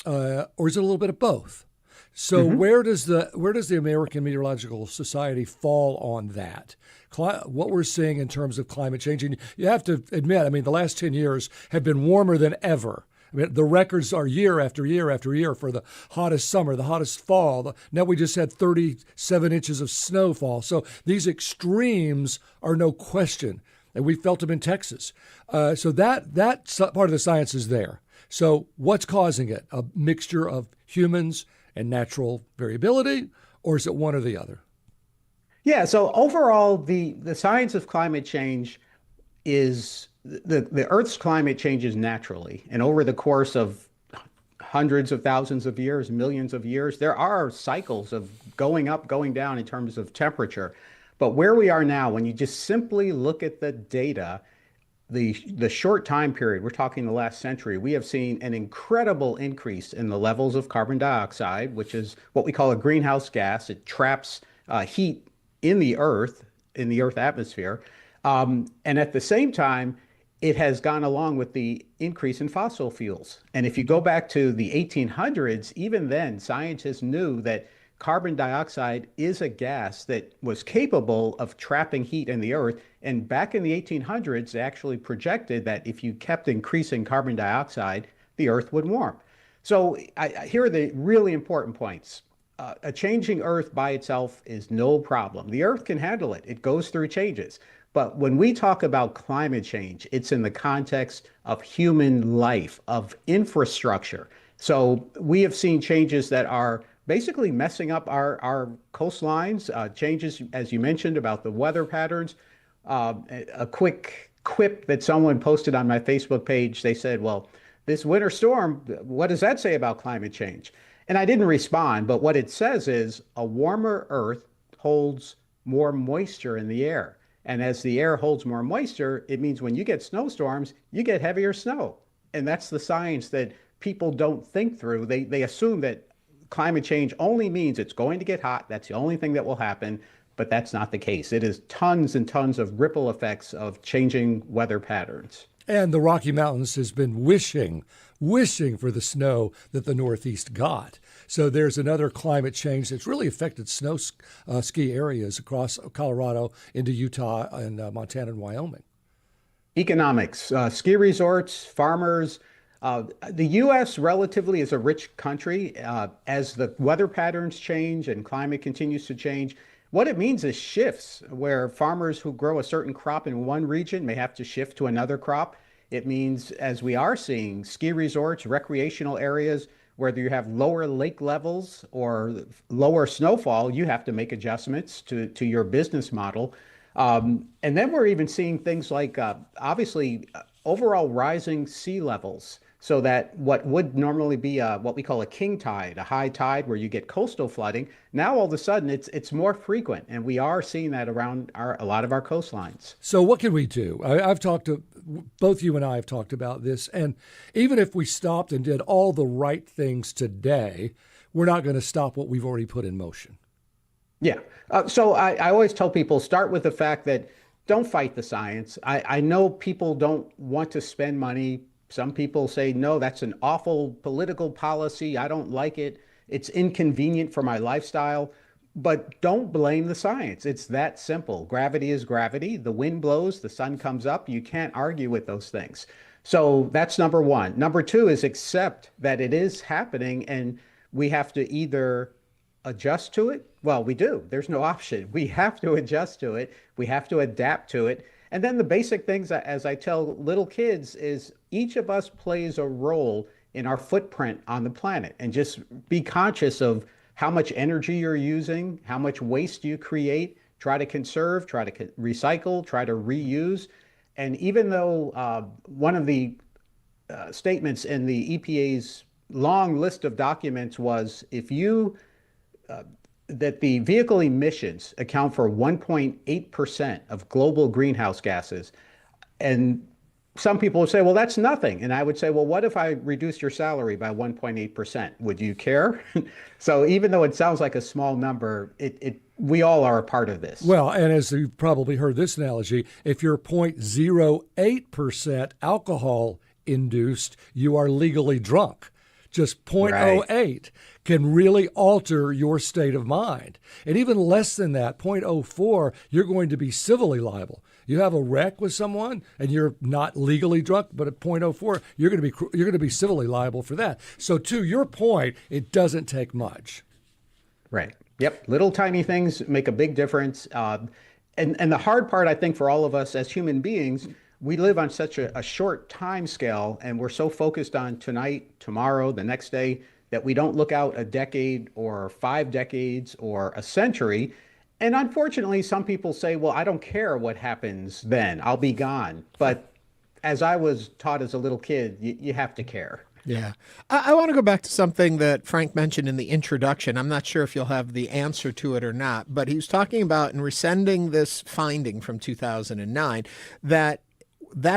or is it a little bit of both? So where does the American Meteorological Society fall on that? What we're seeing in terms of climate change, and you have to admit, I mean, the last 10 years have been warmer than ever. I mean, the records are year after year after year for the hottest summer, the hottest fall. Now we just had 37 inches of snowfall. So these extremes are no question, and we felt them in Texas. So that part of the science is there. So what's causing it? A mixture of humans and natural variability, or is it one or the other? Yeah, so overall, the science of climate change is the Earth's climate changes naturally. And over the course of hundreds of thousands of years, millions of years, there are cycles of going up, going down in terms of temperature. But where we are now, when you just simply look at the data, the short time period, we're talking the last century, we have seen an incredible increase in the levels of carbon dioxide, which is what we call a greenhouse gas. It traps heat in the Earth atmosphere. And at the same time, it has gone along with the increase in fossil fuels. And if you go back to the 1800s, even then, scientists knew that carbon dioxide is a gas that was capable of trapping heat in the Earth. And back in the 1800s, they actually projected that if you kept increasing carbon dioxide, the Earth would warm. So here are the really important points. A changing Earth by itself is no problem. The Earth can handle it. It goes through changes. But when we talk about climate change, it's in the context of human life, of infrastructure. So we have seen changes that are basically messing up our coastlines, changes, as you mentioned, about the weather patterns. A quick quip that someone posted on my Facebook page, they said, well, this winter storm, what does that say about climate change? And I didn't respond, but what it says is a warmer Earth holds more moisture in the air. And as the air holds more moisture, it means when you get snowstorms, you get heavier snow. And that's the science that people don't think through. They assume that climate change only means it's going to get hot. That's the only thing that will happen. But that's not the case. It is tons and tons of ripple effects of changing weather patterns. And the Rocky Mountains has been wishing for the snow that the Northeast got. So there's another climate change that's really affected snow ski areas across Colorado into Utah and Montana and Wyoming. Economics, ski resorts, farmers. The U.S. relatively is a rich country. As the weather patterns change and climate continues to change, what it means is shifts where farmers who grow a certain crop in one region may have to shift to another crop. It means, as we are seeing, ski resorts, recreational areas, whether you have lower lake levels or lower snowfall, you have to make adjustments to your business model. And then we're even seeing things like, obviously, overall rising sea levels. So that what would normally be what we call a king tide, a high tide where you get coastal flooding, now all of a sudden it's more frequent, and we are seeing that around a lot of our coastlines. So what can we do? I've talked to, both you and I have talked about this, and even if we stopped and did all the right things today, we're not going to stop what we've already put in motion. Yeah. So I always tell people, start with the fact that don't fight the science. I know people don't want to spend money. Some people say, no, that's an awful political policy. I don't like it. It's inconvenient for my lifestyle. But don't blame the science. It's that simple. Gravity is gravity. The wind blows, the sun comes up. You can't argue with those things. So that's number one. Number two is accept that it is happening, and we have to either adjust to it? Well, we do. There's no option. We have to adjust to it. We have to adapt to it. And then the basic things, as I tell little kids, is each of us plays a role in our footprint on the planet. And just be conscious of how much energy you're using, how much waste you create. Try to conserve, try to recycle, try to reuse. And even though one of the statements in the EPA's long list of documents was that the vehicle emissions account for 1.8% of global greenhouse gases. And some people would say, well, that's nothing. And I would say, well, what if I reduced your salary by 1.8%? Would you care? So even though it sounds like a small number, we all are a part of this. Well, and as you've probably heard this analogy, if you're 0.08% alcohol induced, you are legally drunk. Just 0.08 can really alter your state of mind. And even less than that, 0.04, you're going to be civilly liable. You have a wreck with someone and you're not legally drunk, but at 0.04, you're going to be civilly liable for that. So to your point, it doesn't take much. Right. Yep. Little tiny things make a big difference. And the hard part, I think, for all of us as human beings, we live on such a short time scale, and we're so focused on tonight, tomorrow, the next day, that we don't look out a decade or 5 decades or a century. And unfortunately, some people say, well, I don't care what happens then. I'll be gone. But as I was taught as a little kid, you have to care. Yeah. I want to go back to something that Frank mentioned in the introduction. I'm not sure if you'll have the answer to it or not, but he was talking about in rescinding this finding from 2009 that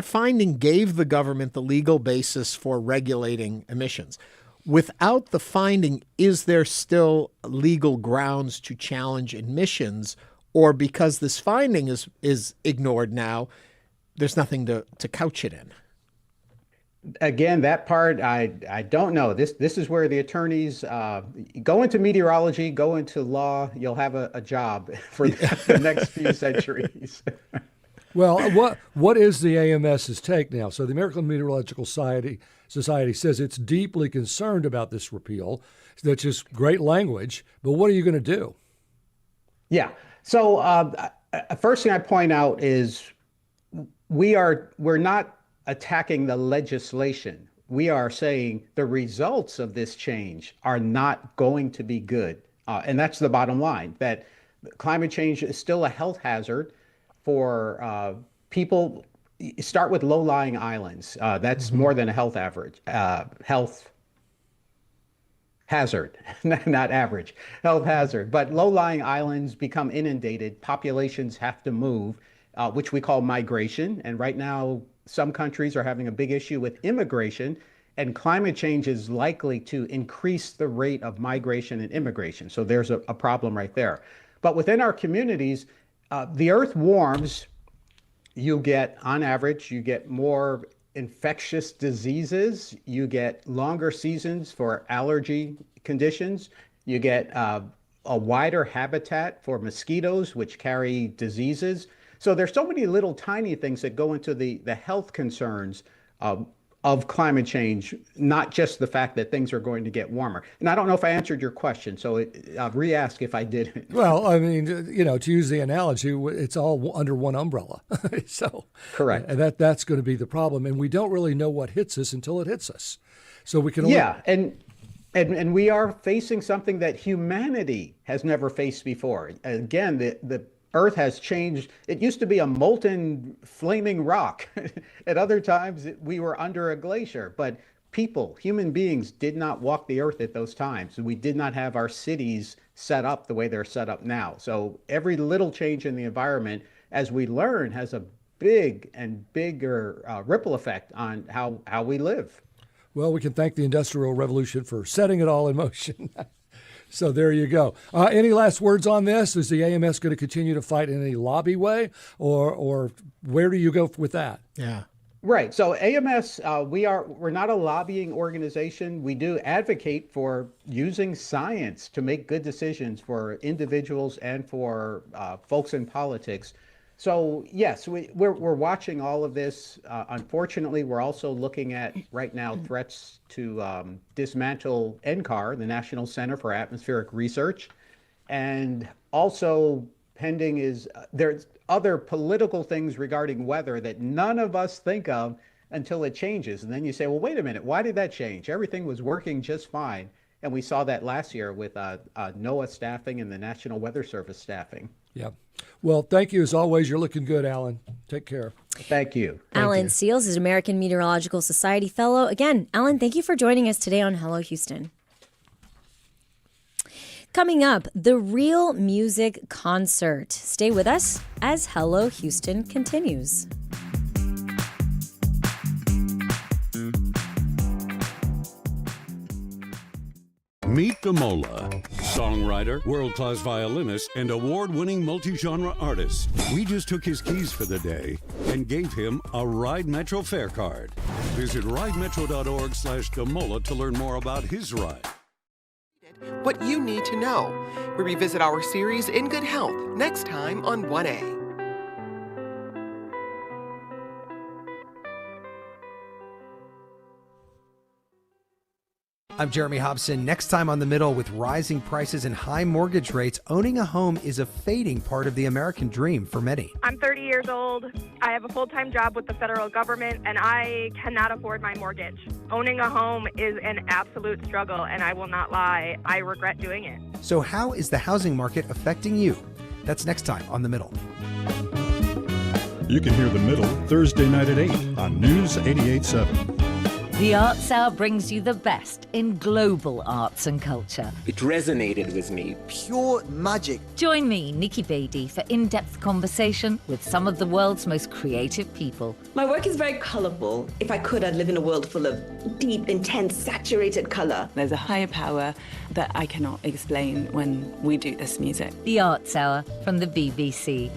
finding gave the government the legal basis for regulating emissions. Without the finding, is there still legal grounds to challenge emissions? Or because this finding is ignored now, there's nothing to couch it in? Again, that part, I don't know. This is where the attorneys go into meteorology, go into law. You'll have a job for the next few centuries. Well, what is the AMS's take now? So the American Meteorological Society says it's deeply concerned about this repeal. That's just great language. But what are you going to do? Yeah. So first thing I point out is we're not attacking the legislation. We are saying the results of this change are not going to be good. And that's the bottom line, that climate change is still a health hazard for people. Start with low-lying islands. That's more than a health hazard, not average, health hazard. But low-lying islands become inundated. Populations have to move, which we call migration. And right now, some countries are having a big issue with immigration, and climate change is likely to increase the rate of migration and immigration. So there's a problem right there. But within our communities, the earth warms, on average, you get more infectious diseases, you get longer seasons for allergy conditions, you get a wider habitat for mosquitoes, which carry diseases. So there's so many little tiny things that go into the health concerns of climate change, not just the fact that things are going to get warmer. And I don't know if I answered your question, so re-ask if I didn't. Well, I mean, to use the analogy, it's all under one umbrella. So correct. And that's going to be the problem. And we don't really know what hits us until it hits us. So we can only... Yeah, and we are facing something that humanity has never faced before. Again, the Earth has changed. It used to be a molten, flaming rock. At other times, we were under a glacier. But people, human beings, did not walk the Earth at those times. We did not have our cities set up the way they're set up now. So every little change in the environment, as we learn, has a big and bigger ripple effect on how we live. Well, we can thank the Industrial Revolution for setting it all in motion. So there you go. Any last words on this? Is the AMS going to continue to fight in any lobby way, or where do you go with that? Yeah. Right. So AMS, we're not a lobbying organization. We do advocate for using science to make good decisions for individuals and for folks in politics. So yes, we're watching all of this. Unfortunately, we're also looking at right now threats to dismantle NCAR, the National Center for Atmospheric Research, and also pending is there's other political things regarding weather that none of us think of until it changes. And then you say, well, wait a minute, why did that change? Everything was working just fine. And we saw that last year with NOAA staffing and the National Weather Service staffing. Yeah. Well, thank you as always. You're looking good, Alan. Take care. Thank you. Alan Seals is American Meteorological Society fellow. Again, Alan, thank you for joining us today on Hello Houston. Coming up, the ReelMusic concert. Stay with us as Hello Houston continues. Meet Damola, songwriter, world-class violinist, and award-winning multi-genre artist. We just took his keys for the day and gave him a Ride Metro fare card. Visit ridemetro.org/Damola to learn more about his ride. What you need to know. We revisit our series In Good Health next time on 1A. I'm Jeremy Hobson. Next time on The Middle, with rising prices and high mortgage rates, owning a home is a fading part of the American dream for many. I'm 30 years old. I have a full-time job with the federal government, and I cannot afford my mortgage. Owning a home is an absolute struggle, and I will not lie, I regret doing it. So how is the housing market affecting you? That's next time on The Middle. You can hear The Middle Thursday night at 8 on News 88.7. The Arts Hour brings you the best in global arts and culture. It resonated with me. Pure magic. Join me, Nikki Beatty, for in-depth conversation with some of the world's most creative people. My work is very colorful. If I could, I'd live in a world full of deep, intense, saturated color. There's a higher power that I cannot explain when we do this music. The Arts Hour from the BBC.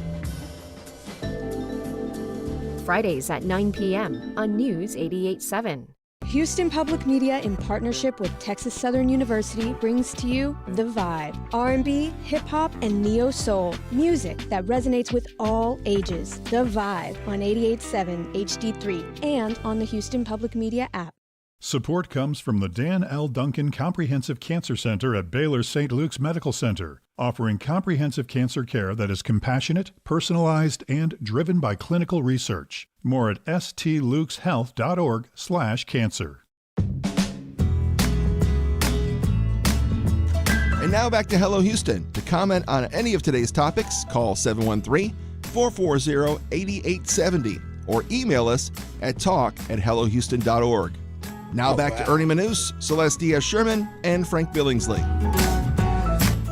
Fridays at 9 p.m. on News 88.7. Houston Public Media, in partnership with Texas Southern University, brings to you The Vibe, R&B, hip-hop, and neo-soul, music that resonates with all ages. The Vibe on 88.7 HD3 and on the Houston Public Media app. Support comes from the Dan L. Duncan Comprehensive Cancer Center at Baylor St. Luke's Medical Center, offering comprehensive cancer care that is compassionate, personalized, and driven by clinical research. More at stlukeshealth.org/cancer. And now back to Hello Houston. To comment on any of today's topics, call 713-440-8870 or email us at talk@hellohouston.org. Now back to Ernie Manous, Celeste Diaz-Sherman, and Frank Billingsley.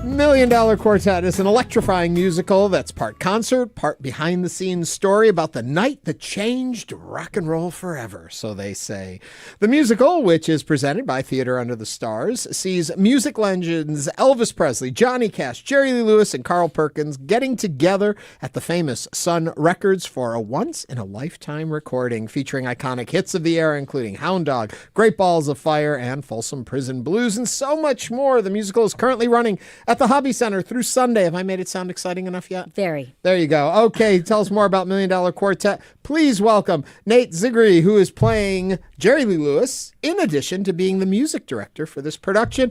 $1 Million Quartet is an electrifying musical that's part concert, part behind-the-scenes story about the night that changed rock and roll forever, so they say. The musical, which is presented by Theater Under the Stars, sees music legends Elvis Presley, Johnny Cash, Jerry Lee Lewis, and Carl Perkins getting together at the famous Sun Records for a once-in-a-lifetime recording featuring iconic hits of the era, including Hound Dog, Great Balls of Fire, and Folsom Prison Blues, and so much more. The musical is currently running at the Hobby Center through Sunday. Have I made it sound exciting enough yet? Very. There you go. Okay, tell us more about $1 Million Quartet. Please welcome Nat Zegree, who is playing Jerry Lee Lewis, in addition to being the music director for this production.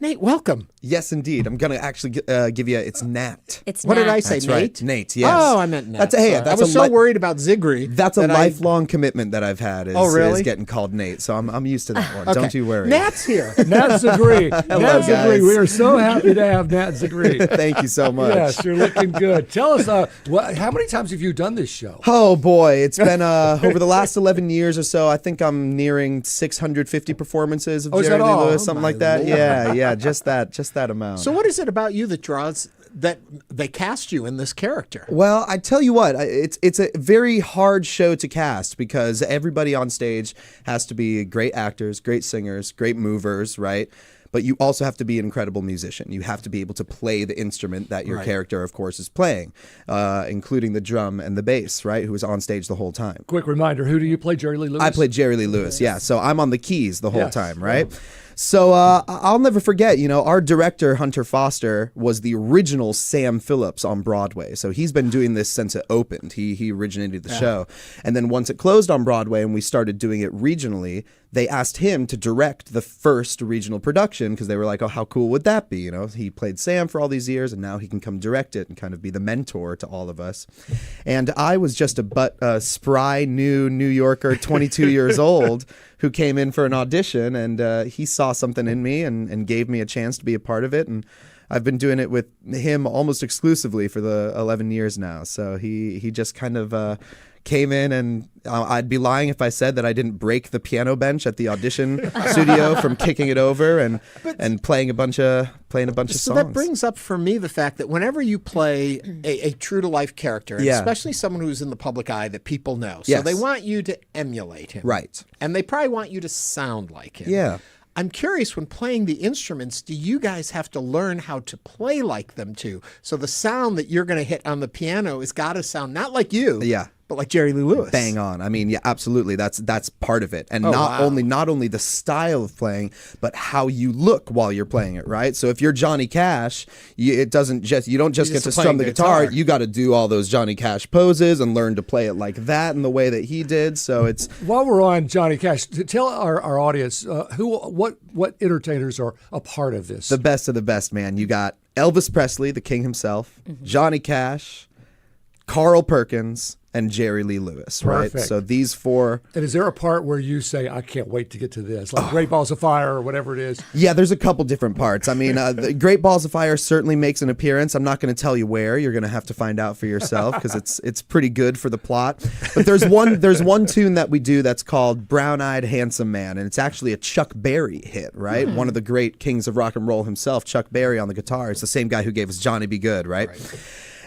Nate, welcome. Yes, indeed. I'm going to actually give you, it's Nat. It's What Nat. did I say, That's Nate? Right. Nate, yes. Oh, I meant Nat. I was a so worried about Zegree. That's a lifelong commitment that I've had is getting called Nate. So I'm used to that one. Okay. Don't you worry. Nat's here. Nat Zegree. Hello, Nat Zegree. guys. We are so happy to have Nat Zegree. Thank you so much. Yes, you're looking good. Tell us, how many times have you done this show? Oh, boy. It's been over the last 11 years or so. I think I'm nearing 650 performances of Jerry Lee Lewis, something like that. Lord. Yeah, just that amount. So what is it about you that draws that they cast you in this character? Well, I tell you what, it's a very hard show to cast because everybody on stage has to be great actors, great singers, great movers, right? But you also have to be an incredible musician. You have to be able to play the instrument that your character, of course, is playing, including the drum and the bass, right, who is on stage the whole time. Quick reminder, who do you play, Jerry Lee Lewis? I played Jerry Lee Lewis, yeah. So I'm on the keys the whole time, right? So I'll never forget, our director, Hunter Foster, was the original Sam Phillips on Broadway. So he's been doing this since it opened. He originated the show. And then once it closed on Broadway and we started doing it regionally, they asked him to direct the first regional production because they were like, oh, how cool would that be? He played Sam for all these years and now he can come direct it and kind of be the mentor to all of us. And I was just a spry new New Yorker, 22 years old, who came in for an audition, and he saw something in me and gave me a chance to be a part of it. And I've been doing it with him almost exclusively for the 11 years now. So he just kind of came in, and I'd be lying if I said that I didn't break the piano bench at the audition studio from kicking it over and playing a bunch of songs. So that brings up for me the fact that whenever you play a true to life character, and especially someone who's in the public eye that people know, so they want you to emulate him, right? And they probably want you to sound like him, yeah. I'm curious, when playing the instruments, do you guys have to learn how to play like them too? So the sound that you're going to hit on the piano has got to sound not like you, but like Jerry Lee Lewis. Bang on. I mean, yeah, absolutely. That's part of it. And not only the style of playing, but how you look while you're playing it, right? So if you're Johnny Cash, you don't just get to strum the guitar. You got to do all those Johnny Cash poses and learn to play it like that in the way that he did. So it's while we're on Johnny Cash, tell our audience what entertainers are a part of this. The best of the best, man. You got Elvis Presley, the king himself, Johnny Cash, Carl Perkins, and Jerry Lee Lewis, right? Perfect. So these four. And is there a part where you say, I can't wait to get to this, like Great Balls of Fire or whatever it is? Yeah, there's a couple different parts. I mean, the Great Balls of Fire certainly makes an appearance. I'm not going to tell you where. You're going to have to find out for yourself because it's pretty good for the plot. But there's one tune that we do that's called Brown Eyed Handsome Man, and it's actually a Chuck Berry hit, right? One of the great kings of rock and roll himself, Chuck Berry on the guitar. It's the same guy who gave us Johnny Be Good, right?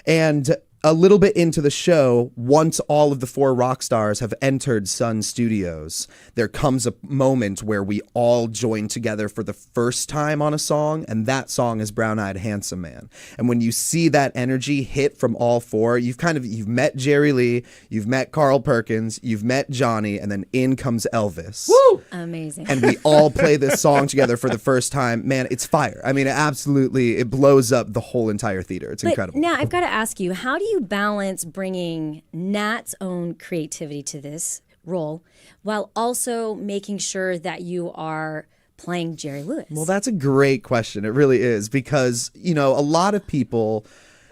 And a little bit into the show, once all of the four rock stars have entered Sun Studios, there comes a moment where we all join together for the first time on a song, and that song is Brown Eyed Handsome Man. And when you see that energy hit from all four, you've met Jerry Lee, you've met Carl Perkins, you've met Johnny, and then in comes Elvis. Woo! Amazing. And we all play this song together for the first time. Man, it's fire. I mean, it blows up the whole entire theater. It's incredible. Now, I've got to ask you, how do you balance bringing Nat's own creativity to this role while also making sure that you are playing Jerry Lewis? Well, that's a great question. It really is, because, a lot of people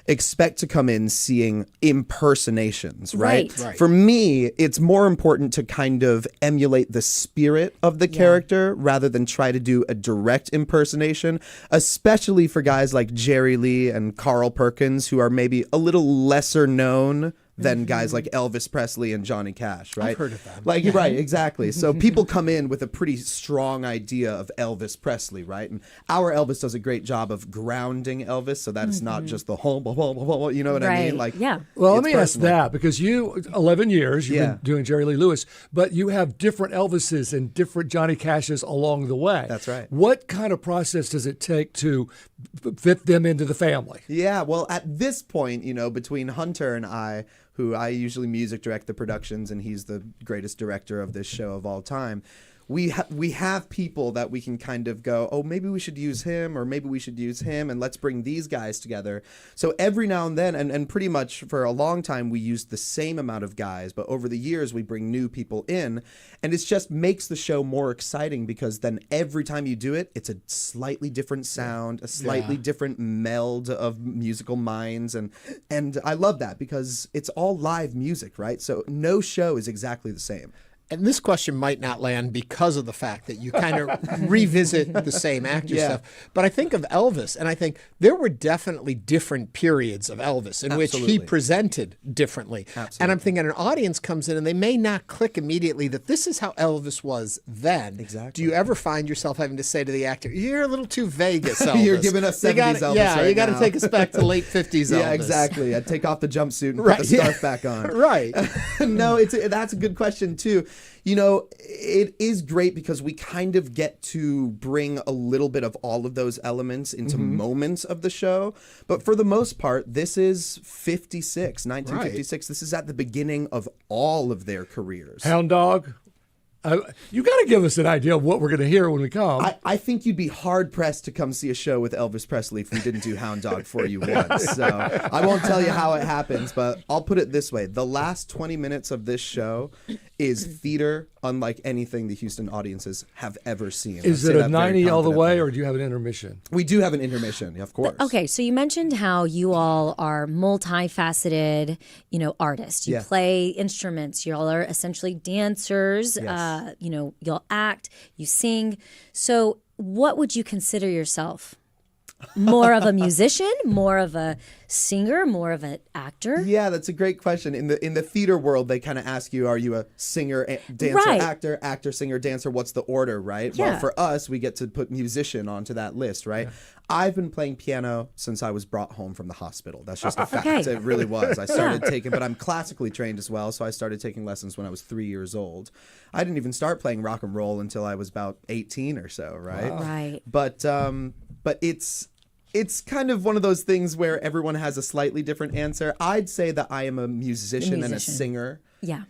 expect to come in seeing impersonations, right? For me, it's more important to kind of emulate the spirit of the character rather than try to do a direct impersonation, especially for guys like Jerry Lee and Carl Perkins, who are maybe a little lesser known than guys like Elvis Presley and Johnny Cash, right? I've heard of them. Right, exactly. So people come in with a pretty strong idea of Elvis Presley, right? And our Elvis does a great job of grounding Elvis, so that it's not just the whole, you know what I mean? Like, well, let me ask that, because 11 years, you've been doing Jerry Lee Lewis, but you have different Elvises and different Johnny Cashes along the way. That's right. What kind of process does it take to fit them into the family? Yeah, well, at this point, between Hunter and I, who I usually music direct the productions, and he's the greatest director of this show of all time, we have people that we can kind of go, oh, maybe we should use him, or maybe we should use him, and let's bring these guys together. So every now and then, and pretty much for a long time, we used the same amount of guys, but over the years, we bring new people in, and it just makes the show more exciting, because then every time you do it, it's a slightly different sound, a slightly different meld of musical minds, and I love that, because it's all live music, right? So no show is exactly the same. And this question might not land because of the fact that you kind of revisit the same actor stuff. But I think of Elvis, and I think there were definitely different periods of Elvis in which he presented differently. And I'm thinking an audience comes in and they may not click immediately that this is how Elvis was then. Exactly. Do you ever find yourself having to say to the actor, you're a little too Vegas, Elvis. You're giving us 70s Elvis right you got to now. take us back to late 50s Elvis. Yeah, exactly. I'd take off the jumpsuit and put the scarf back on. Right. No, that's a good question, too. It is great because we kind of get to bring a little bit of all of those elements into moments of the show. But for the most part, this is 1956. This is at the beginning of all of their careers. Hound Dog? You got to give us an idea of what we're going to hear when we come. I think you'd be hard-pressed to come see a show with Elvis Presley if we didn't do Hound Dog for you once. So I won't tell you how it happens, but I'll put it this way. The last 20 minutes of this show is theater unlike anything the Houston audiences have ever seen. Is it a 90 all the way, or do you have an intermission? We do have an intermission, of course. Okay, so you mentioned how you all are multifaceted, artists. You play instruments. You all are essentially dancers. Yes. You'll act, you sing. So what would you consider yourself? More of a musician, more of a singer, more of an actor? Yeah, that's a great question. In the theater world, they kind of ask you, are you a singer, dancer, actor, singer, dancer? What's the order, right? Yeah. Well, for us, we get to put musician onto that list, right? Yeah. I've been playing piano since I was brought home from the hospital. That's just a fact. Okay. It really was. I started taking, but I'm classically trained as well, so I started taking lessons when I was 3 years old. I didn't even start playing rock and roll until I was about 18 or so, right? Wow. Right. But it's kind of one of those things where everyone has a slightly different answer. I'd say that I am a musician and a singer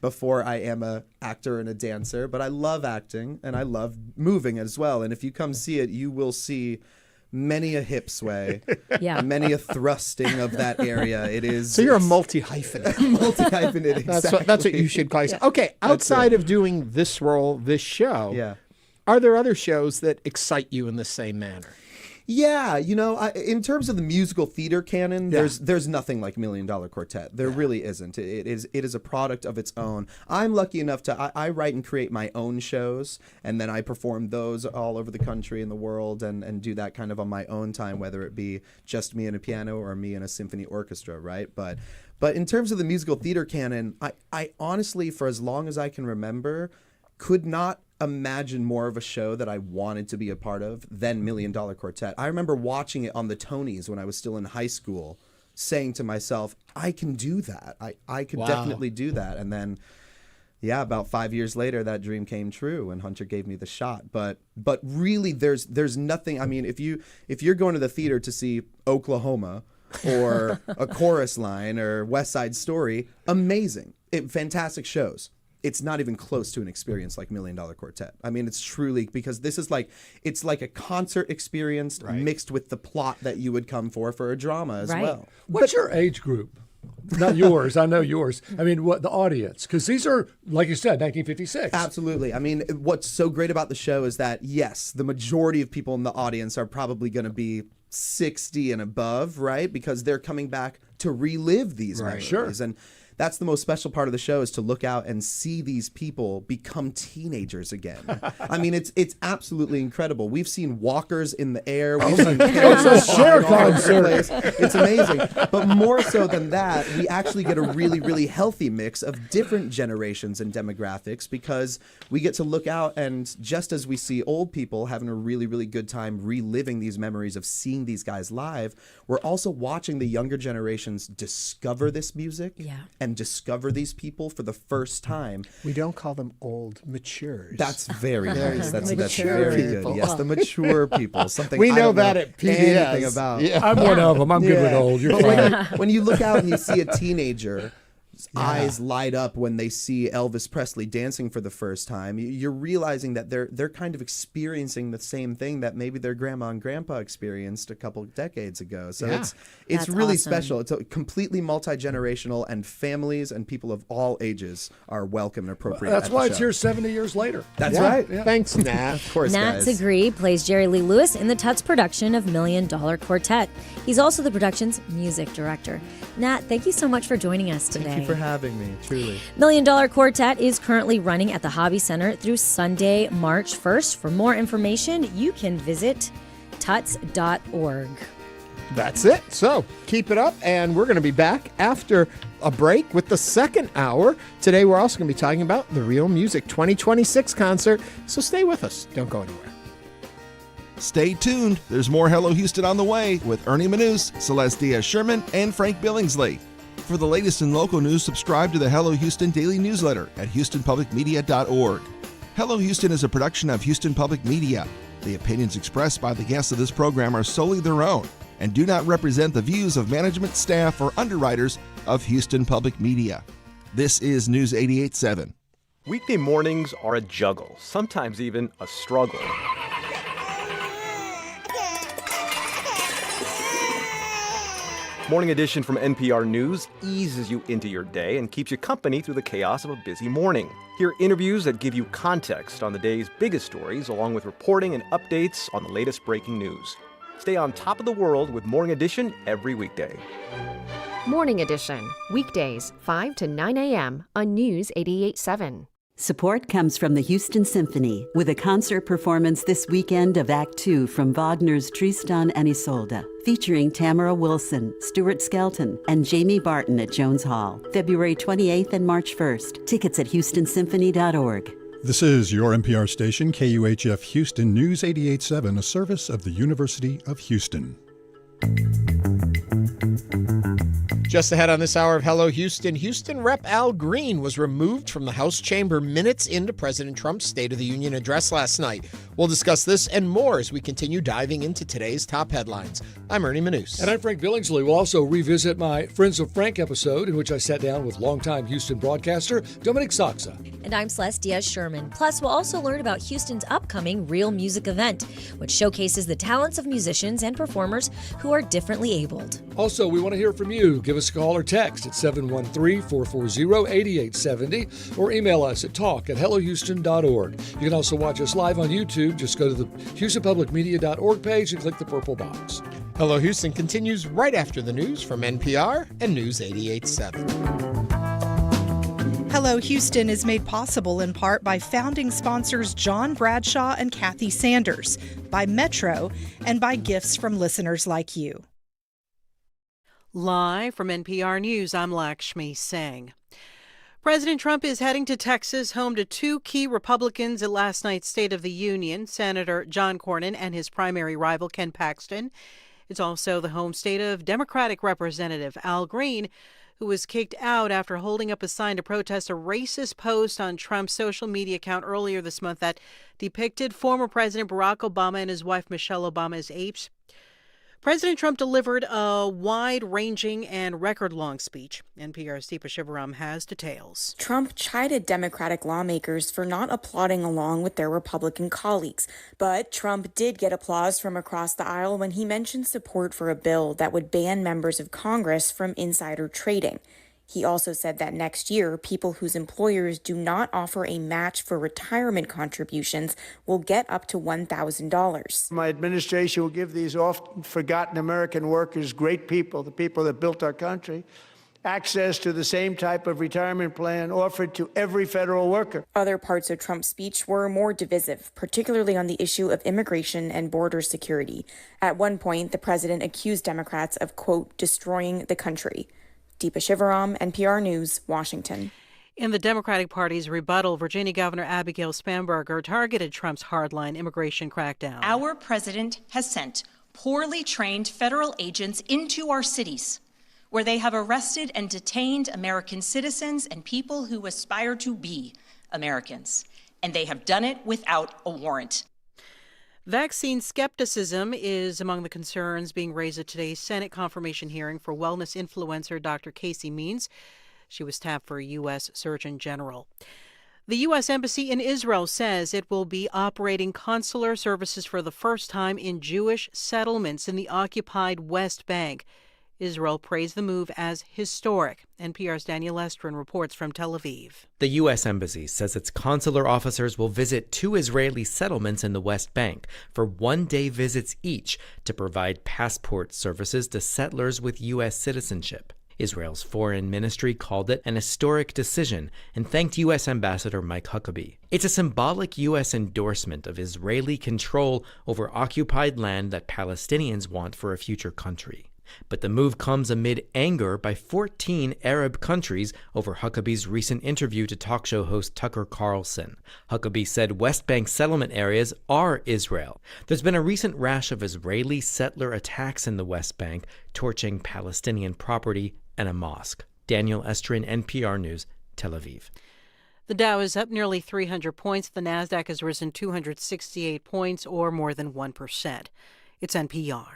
before I am a actor and a dancer. But I love acting and I love moving as well. And if you come see it, you will see many a hip sway, many a thrusting of that area. It is. So you're a multi-hyphenate. Multi-hyphenate, exactly. That's what you should call yourself. Okay, outside of doing this role, this show, are there other shows that excite you in the same manner? Yeah, in terms of the musical theater canon, there's nothing like $1 Million Quartet. There really isn't. It is a product of its own. I'm lucky enough to I write and create my own shows, and then I perform those all over the country and the world, and do that kind of on my own time, whether it be just me and a piano or me and a symphony orchestra, right? But in terms of the musical theater canon, I honestly, for as long as I can remember, could not imagine more of a show that I wanted to be a part of than $1 Million Quartet. I remember watching it on the Tonys when I was still in high school, saying to myself, I can do that. I could definitely do that. And then, about 5 years later, that dream came true and Hunter gave me the shot. But really, there's nothing. I mean, if you're going to the theater to see Oklahoma or A Chorus Line or West Side Story, amazing. Fantastic shows. It's not even close to an experience like $1 Million Quartet. I mean, it's truly, because this is it's like a concert experience mixed with the plot that you would come for a drama as well. What's your age group? Not yours. I know yours. I mean, what the audience? Because these are, like you said, 1956. Absolutely. I mean, what's so great about the show is that, yes, the majority of people in the audience are probably going to be 60 and above, right? Because they're coming back to relive these memories. Sure. And that's the most special part of the show, is to look out and see these people become teenagers again. I mean, it's absolutely incredible. We've seen walkers in the air. We've seen it's a Cher concert. It's amazing. But more so than that, we actually get a really, really healthy mix of different generations and demographics, because we get to look out, and just as we see old people having a really, really good time reliving these memories of seeing these guys live, we're also watching the younger generations discover this music and discover these people for the first time. We don't call them old, matures. That's very nice. That's very good. Yes, the mature people. Something we know I don't that know at PBS. anything about. Yeah. I'm one of them. I'm good with old. You're fine. When you look out and you see a teenager, eyes light up when they see Elvis Presley dancing for the first time, you're realizing that they're kind of experiencing the same thing that maybe their grandma and grandpa experienced a couple decades ago. So it's really special. It's a completely multi-generational, and families and people of all ages are welcome and appropriate. That's why it's here 70 years later. That's right. Yeah. Thanks, Nat. Of course, Nat guys. Zegree plays Jerry Lee Lewis in the Tuts production of $1 Million Quartet. He's also the production's music director. Nat, thank you so much for joining us today. Thank you for having me, truly. $1 Million Quartet is currently running at the Hobby Center through Sunday, March 1st. For more information, you can visit tuts.org. That's it. So keep it up, and we're going to be back after a break with the second hour. Today, we're also going to be talking about the ReelMusic 2026 concert. So stay with us. Don't go anywhere. Stay tuned. There's more Hello Houston on the way with Ernie Manous, Celeste Diaz-Sherman, and Frank Billingsley. For the latest in local news, subscribe to the Hello Houston daily newsletter at HoustonPublicMedia.org. Hello Houston is a production of Houston Public Media. The opinions expressed by the guests of this program are solely their own and do not represent the views of management, staff, or underwriters of Houston Public Media. This is News 88.7. Weekday mornings are a juggle, sometimes even a struggle. Morning Edition from NPR News eases you into your day and keeps you company through the chaos of a busy morning. Hear interviews that give you context on the day's biggest stories, along with reporting and updates on the latest breaking news. Stay on top of the world with Morning Edition every weekday. Morning Edition, weekdays 5 to 9 a.m. on News 88.7. Support comes from the Houston Symphony with a concert performance this weekend of Act Two from Wagner's Tristan and Isolde, featuring Tamara Wilson, Stuart Skelton, and Jamie Barton at Jones Hall, February 28th and March 1st. Tickets at houstonsymphony.org. This is your NPR station, KUHF Houston News 88.7, a service of the University of Houston. Just ahead on this hour of Hello Houston, Houston Rep. Al Green was removed from the House chamber minutes into President Trump's State of the Union address last night. We'll discuss this and more as we continue diving into today's top headlines. I'm Ernie Manous. And I'm Frank Billingsley. We'll also revisit my Friends of Frank episode, in which I sat down with longtime Houston broadcaster Dominique Sachse. And I'm Celeste Diaz-Sherman. Plus, we'll also learn about Houston's upcoming ReelMusic event, which showcases the talents of musicians and performers who are differently abled. Also, we want to hear from you. Give us a call or text at 713-440-8870 or email us at talk@hellohouston.org. You can also watch us live on YouTube. Just go to the houstonpublicmedia.org page and click the purple box. Hello Houston continues right after the news from NPR and News 88.7. Hello Houston is made possible in part by founding sponsors John Bradshaw and Kathy Sanders, by Metro, and by gifts from listeners like you. Live from NPR News, I'm Lakshmi Singh. President Trump is heading to Texas, home to two key Republicans at last night's State of the Union, Senator John Cornyn and his primary rival, Ken Paxton. It's also the home state of Democratic Representative Al Green, who was kicked out after holding up a sign to protest a racist post on Trump's social media account earlier this month that depicted former President Barack Obama and his wife Michelle Obama as apes. President Trump delivered a wide-ranging and record-long speech. NPR's Deepa Shivaram has details. Trump chided Democratic lawmakers for not applauding along with their Republican colleagues. But Trump did get applause from across the aisle when he mentioned support for a bill that would ban members of Congress from insider trading. He also said that next year, people whose employers do not offer a match for retirement contributions will get up to $1,000. My administration will give these often forgotten American workers, great people, the people that built our country, access to the same type of retirement plan offered to every federal worker. Other parts of Trump's speech were more divisive, particularly on the issue of immigration and border security. At one point, the president accused Democrats of, quote, destroying the country. Deepa Shivaram, NPR News, Washington. In the Democratic Party's rebuttal, Virginia Governor Abigail Spanberger targeted Trump's hardline immigration crackdown. Our president has sent poorly trained federal agents into our cities, where they have arrested and detained American citizens and people who aspire to be Americans. And they have done it without a warrant. Vaccine skepticism is among the concerns being raised at today's Senate confirmation hearing for wellness influencer Dr. Casey Means. She was tapped for a U.S. Surgeon General. The U.S. Embassy in Israel says it will be operating consular services for the first time in Jewish settlements in the occupied West Bank. Israel praised the move as historic. NPR's Daniel Estrin reports from Tel Aviv. The U.S. Embassy says its consular officers will visit 2 Israeli settlements in the West Bank for one-day visits each to provide passport services to settlers with U.S. citizenship. Israel's foreign ministry called it an historic decision and thanked U.S. Ambassador Mike Huckabee. It's a symbolic U.S. endorsement of Israeli control over occupied land that Palestinians want for a future country. But the move comes amid anger by 14 Arab countries over Huckabee's recent interview to talk show host Tucker Carlson. Huckabee said West Bank settlement areas are Israel. There's been a recent rash of Israeli settler attacks in the West Bank, torching Palestinian property and a mosque. Daniel Estrin, NPR News, Tel Aviv. The Dow is up nearly 300 points. The Nasdaq has risen 268 points, or more than 1%. It's NPR.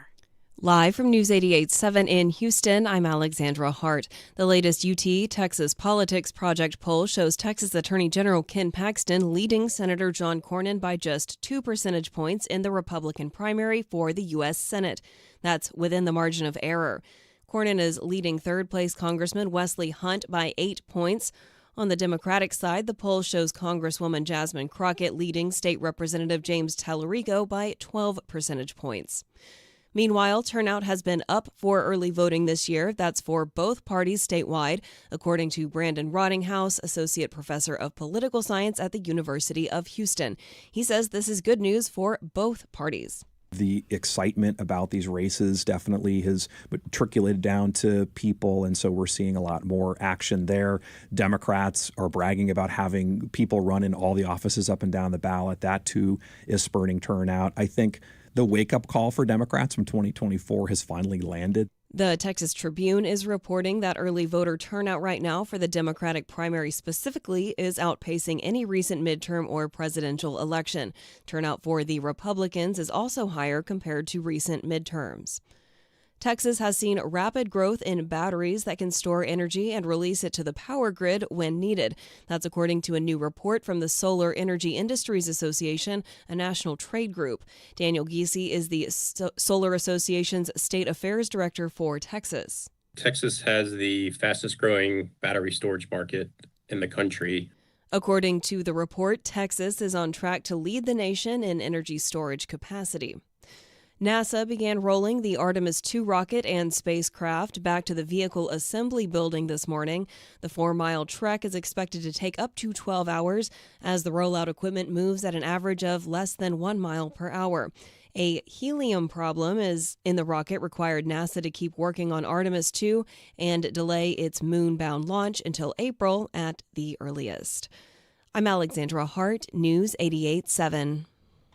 Live from News 88.7 in Houston, I'm Alexandra Hart. The latest UT Texas Politics Project poll shows Texas Attorney General Ken Paxton leading Senator John Cornyn by just 2 percentage points in the Republican primary for the U.S. Senate. That's within the margin of error. Cornyn is leading third-place Congressman Wesley Hunt by 8 points. On the Democratic side, the poll shows Congresswoman Jasmine Crockett leading State Representative James Tallarico by 12 percentage points. Meanwhile, turnout has been up for early voting this year. That's for both parties statewide, according to Brandon Rottinghouse, Associate Professor of Political Science at the University of Houston. He says this is good news for both parties. The excitement about these races definitely has matriculated down to people, and so we're seeing a lot more action there. Democrats are bragging about having people run in all the offices up and down the ballot. That, too, is spurring turnout. I think the wake-up call for Democrats from 2024 has finally landed. The Texas Tribune is reporting that early voter turnout right now for the Democratic primary specifically is outpacing any recent midterm or presidential election. Turnout for the Republicans is also higher compared to recent midterms. Texas has seen rapid growth in batteries that can store energy and release it to the power grid when needed. That's according to a new report from the Solar Energy Industries Association, a national trade group. Daniel Giese is the Solar Association's State Affairs Director for Texas. Texas has the fastest growing battery storage market in the country. According to the report, Texas is on track to lead the nation in energy storage capacity. NASA began rolling the Artemis II rocket and spacecraft back to the vehicle assembly building this morning. The 4-mile trek is expected to take up to 12 hours as the rollout equipment moves at an average of less than 1 mile per hour. A helium problem is in the rocket required NASA to keep working on Artemis II and delay its moon-bound launch until April at the earliest. I'm Alexandra Hart, News 88.7.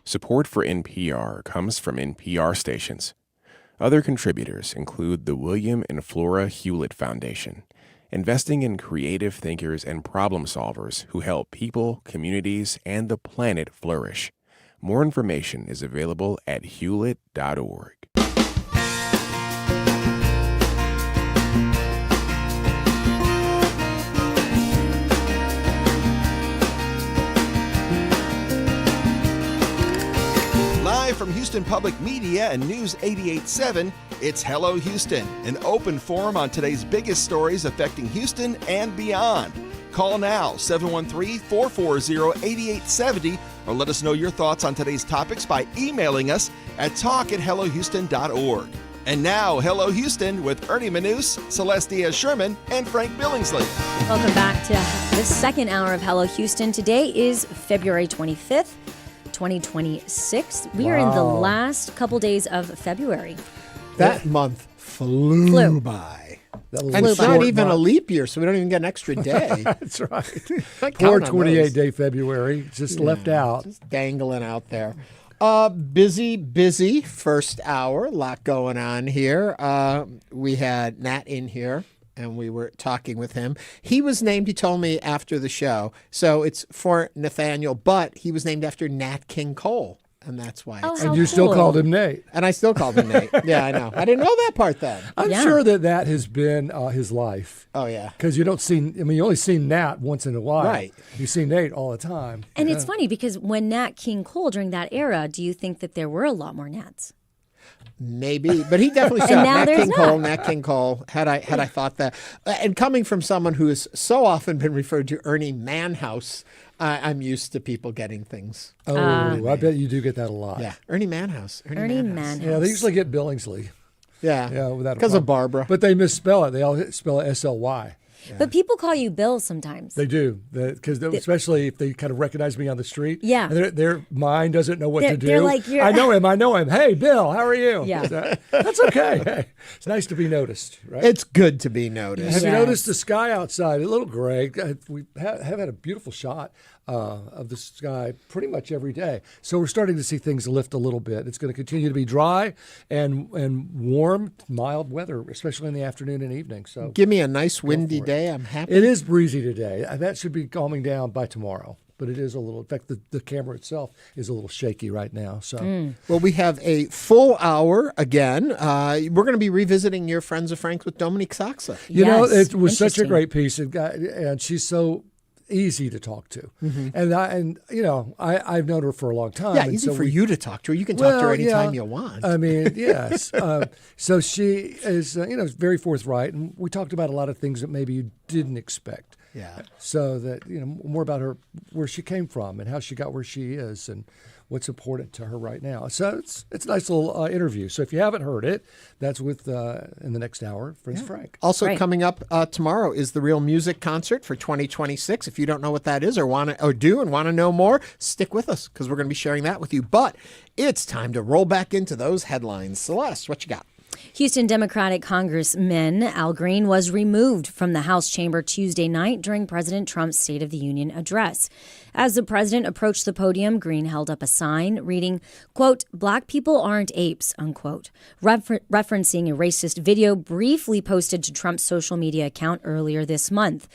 Support for NPR comes from NPR stations. Other contributors include the William and Flora Hewlett Foundation, investing in creative thinkers and problem solvers who help people, communities, and the planet flourish. More information is available at hewlett.org. Live from Houston Public Media and News 88.7, it's Hello Houston, an open forum on today's biggest stories affecting Houston and beyond. Call now, 713-440-8870, or let us know your thoughts on today's topics by emailing us at talk@hellohouston.org. And now, Hello Houston with Ernie Manous, Celeste Diaz-Sherman, and Frank Billingsley. Welcome back to the second hour of Hello Houston. Today is February 25th. 2026. We are in the last couple days of February. That month flew by. And it's not even a leap year, so we don't even get an extra day. That's right. Poor 28-day February, just left out. Just dangling out there. Busy first hour. A lot going on here. We had Nat in here, and we were talking with him. He was named, he told me after the show, so it's for Nathaniel, but he was named after Nat King Cole, and that's why. And you still called him Nate. And I still called him Nate. Yeah, I know. I didn't know that part then. I'm sure that has been his life. Oh, yeah. Because you only see Nat once in a while. Right. You see Nate all the time. And it's funny because when Nat King Cole, during that era, do you think that there were a lot more Nats? Maybe, but he definitely said Nat King Cole. Had I thought that, and coming from someone who has so often been referred to Ernie Manhouse, I'm used to people getting things. Oh, I bet you do get that a lot. Yeah, Ernie Manhouse. Ernie Manhouse. Yeah, they usually get Billingsley. Yeah, because of Barbara. But they misspell it. They all spell it SLY. Yeah. But people call you Bill sometimes. They do, because especially if they kind of recognize me on the street. Yeah. And their mind doesn't know what to do. They're like, I know him. Hey, Bill, how are you? Yeah. That's okay. Hey, it's nice to be noticed, right? It's good to be noticed. Have you noticed the sky outside? A little gray. We have had a beautiful shot of the sky pretty much every day. So we're starting to see things lift a little bit. It's going to continue to be dry and warm, mild weather, especially in the afternoon and evening. So give me a nice windy day. I'm happy. It is breezy today. That should be calming down by tomorrow. but it is a little. In fact, the camera itself is a little shaky right now. So, Well, we have a full hour again. We're going to be revisiting your Friends of Frank with Dominique Sachse. You know, it was such a great piece, and she's so easy to talk to. And I've known her for a long time. Yeah, and easy so for you to talk to her. You can talk to her anytime you want. I mean, yes. So she is, very forthright, and we talked about a lot of things that maybe you didn't expect. Yeah. So that, more about her, where she came from and how she got where she is and what's important to her right now. So it's a nice little interview. So if you haven't heard it, that's with in the next hour, Friends Frank. Also coming up tomorrow is the ReelMusic concert for 2026. If you don't know what that is or want to know more, stick with us because we're going to be sharing that with you. But it's time to roll back into those headlines. Celeste, what you got? Houston Democratic Congressman Al Green was removed from the House chamber Tuesday night during President Trump's State of the Union address. As the president approached the podium, Green held up a sign reading, quote, "Black people aren't apes," unquote, referencing a racist video briefly posted to Trump's social media account earlier this month.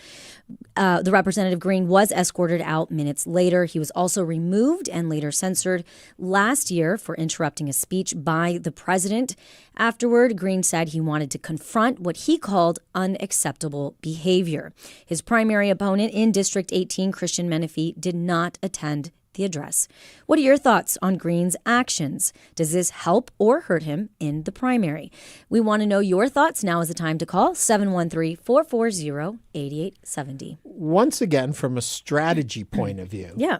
The Representative Green was escorted out minutes later. He was also removed and later censored last year for interrupting a speech by the president. Afterward, Green said he wanted to confront what he called unacceptable behavior. His primary opponent in District 18, Christian Menefee, did not attend the address. What are your thoughts on Green's actions? Does this help or hurt him in the primary? We want to know your thoughts. Now is the time to call 713-440-8870. Once again, from a strategy point of view. Yeah.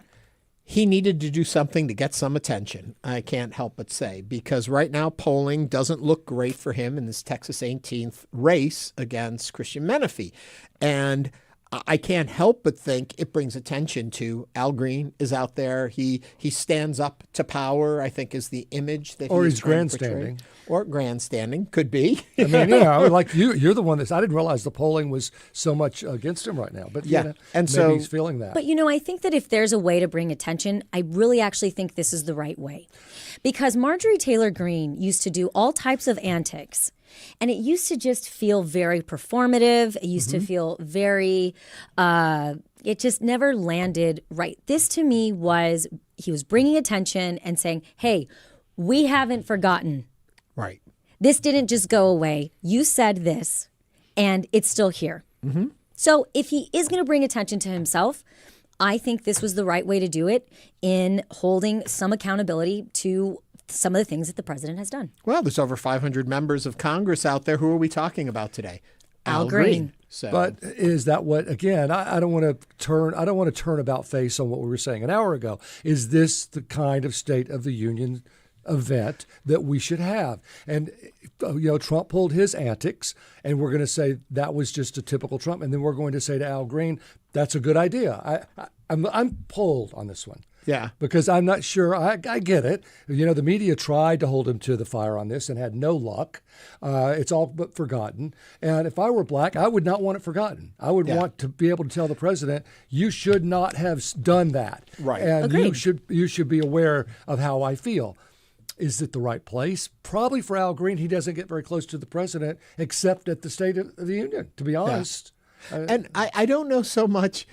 He needed to do something to get some attention, I can't help but say, because right now polling doesn't look great for him in this Texas 18th race against Christian Menefee. And I can't help but think it brings attention to Al Green is out there. He stands up to power, I think, is the image that he's grandstanding. Or grandstanding, could be. I mean, like you're the one I didn't realize the polling was so much against him right now. But and maybe so he's feeling that. But I think that if there's a way to bring attention, I really actually think this is the right way. Because Marjorie Taylor Greene used to do all types of antics. And it used to just feel very performative. It used to feel very, it just never landed right. This to me was, he was bringing attention and saying, hey, we haven't forgotten. Right. This didn't just go away. You said this, and it's still here. So if he is going to bring attention to himself, I think this was the right way to do it in holding some accountability to some of the things that the president has done. Well, there's over 500 members of Congress out there. Who are we talking about today? Al Green. So. But is that what? Again, I don't want to turn. I don't want to turn about face on what we were saying an hour ago. Is this the kind of State of the Union event that we should have? And Trump pulled his antics, and we're going to say that was just a typical Trump, and then we're going to say to Al Green, that's a good idea. I'm pulled on this one. Yeah. Because I'm not sure. I get it. The media tried to hold him to the fire on this and had no luck. It's all but forgotten. And if I were black, I would not want it forgotten. I would want to be able to tell the president, you should not have done that. Right. And Agreed. you should be aware of how I feel. Is it the right place? Probably for Al Green. He doesn't get very close to the president except at the State of the Union, to be honest. Yeah. And I don't know so much.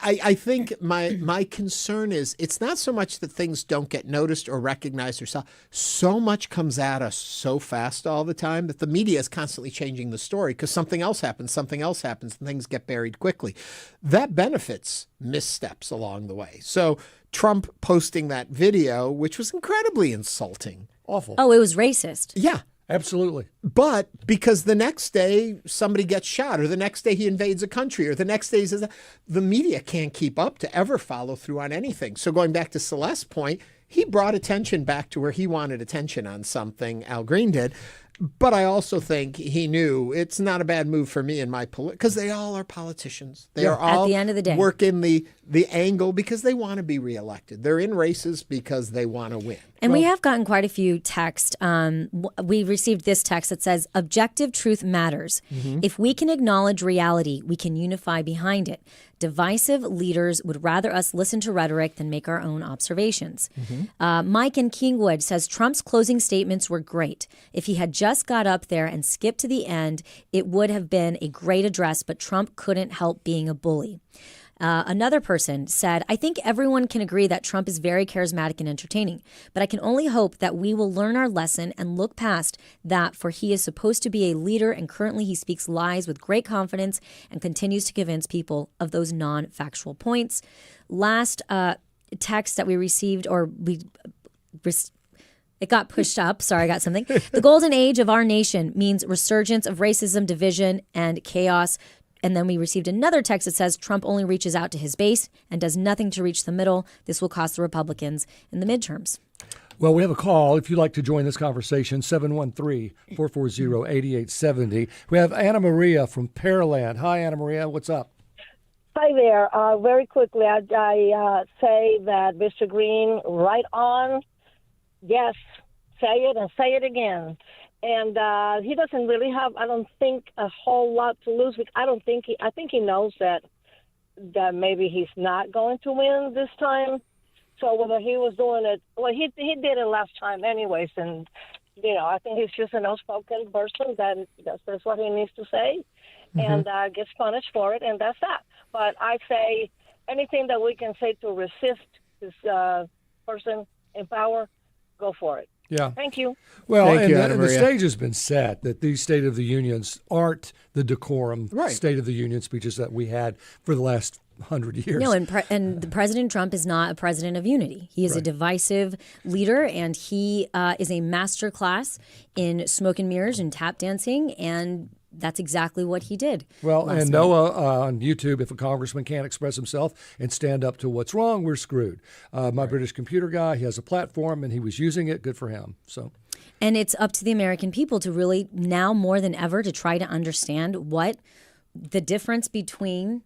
I think my concern is it's not so much that things don't get noticed or recognized or so much comes at us so fast all the time that the media is constantly changing the story because something else happens, and things get buried quickly. That benefits missteps along the way. So Trump posting that video, which was incredibly insulting. Awful. Oh, it was racist. Yeah. Absolutely. But because the next day somebody gets shot, or the next day he invades a country, or the next day he says, the media can't keep up to ever follow through on anything. So going back to Celeste's point, he brought attention back to where he wanted attention on something, Al Green did. But I also think he knew it's not a bad move for me in my because they all are politicians. They are all at the end of the day working the angle because they want to be reelected. They're in races because they want to win. And we have gotten quite a few texts. We received this text that says, objective truth matters. If we can acknowledge reality, we can unify behind it. Divisive leaders would rather us listen to rhetoric than make our own observations. Mike in Kingwood says, Trump's closing statements were great. If he had just got up there and skipped to the end, it would have been a great address, but Trump couldn't help being a bully. Another person said, I think everyone can agree that Trump is very charismatic and entertaining, but I can only hope that we will learn our lesson and look past that, for he is supposed to be a leader, and currently he speaks lies with great confidence and continues to convince people of those non-factual points. Last text that we received, it got pushed up. Sorry, I got something. The golden age of our nation means resurgence of racism, division, and chaos. And then we received another text that says Trump only reaches out to his base and does nothing to reach the middle. This will cost the Republicans in the midterms. Well, we have a call. If you'd like to join this conversation, 713-440-8870. We have Anna Maria from Pearland. Hi, Anna Maria. What's up? Hi there. Very quickly, I say that Mr. Green, right on. Yes, say it and say it again. And he doesn't really have, I don't think, a whole lot to lose. I think he knows that maybe he's not going to win this time. So whether he was doing it, well, he did it last time anyways. And, I think he's just an outspoken person that that's what he needs to say, and gets punished for it. And that's that. But I say anything that we can say to resist this person in power, go for it. Yeah. Thank you. Well, Thank you, the stage has been set that these State of the Unions aren't the decorum State of the Union speeches that we had for the last 100 years. No, and President Trump is not a president of unity. He is a divisive leader, and he is a master class in smoke and mirrors and tap dancing, and that's exactly what he did. Well, and Noah on YouTube, if a congressman can't express himself and stand up to what's wrong, we're screwed. My British computer guy, he has a platform and he was using it. Good for him. So, and it's up to the American people to really, now more than ever, to try to understand what the difference between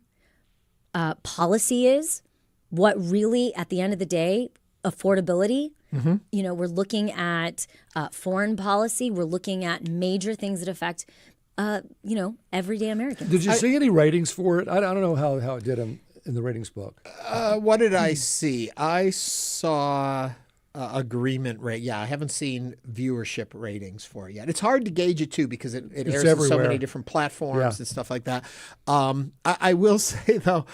policy is, what really, at the end of the day, affordability. We're looking at foreign policy. We're looking at major things that affect everyday Americans. Did you see any ratings for it? I don't know how it did in the ratings book. What did I see? I saw agreement rate. Yeah, I haven't seen viewership ratings for it yet. It's hard to gauge it too because it airs on so many different platforms and stuff like that. I will say though,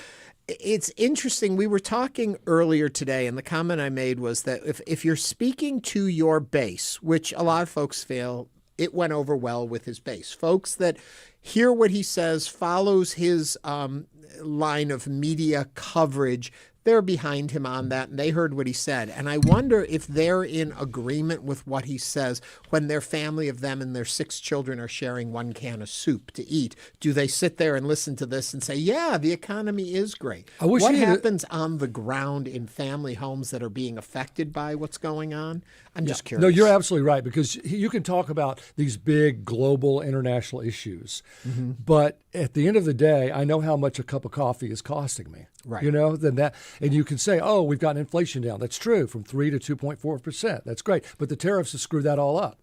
it's interesting. We were talking earlier today, and the comment I made was that if you're speaking to your base, which a lot of folks feel it went over well with his base. Folks that hear what he says, follows his line of media coverage, they're behind him on that, and they heard what he said. And I wonder if they're in agreement with what he says when their family of them and their 6 children are sharing one can of soup to eat. Do they sit there and listen to this and say, yeah, the economy is great? What happens on the ground in family homes that are being affected by what's going on? I'm just curious. No, you're absolutely right, because you can talk about these big global international issues, but at the end of the day, I know how much a cup of coffee is costing me. Right. And you can say, oh, we've gotten inflation down. That's true, from 3 to 2.4%. That's great. But the tariffs have screwed that all up,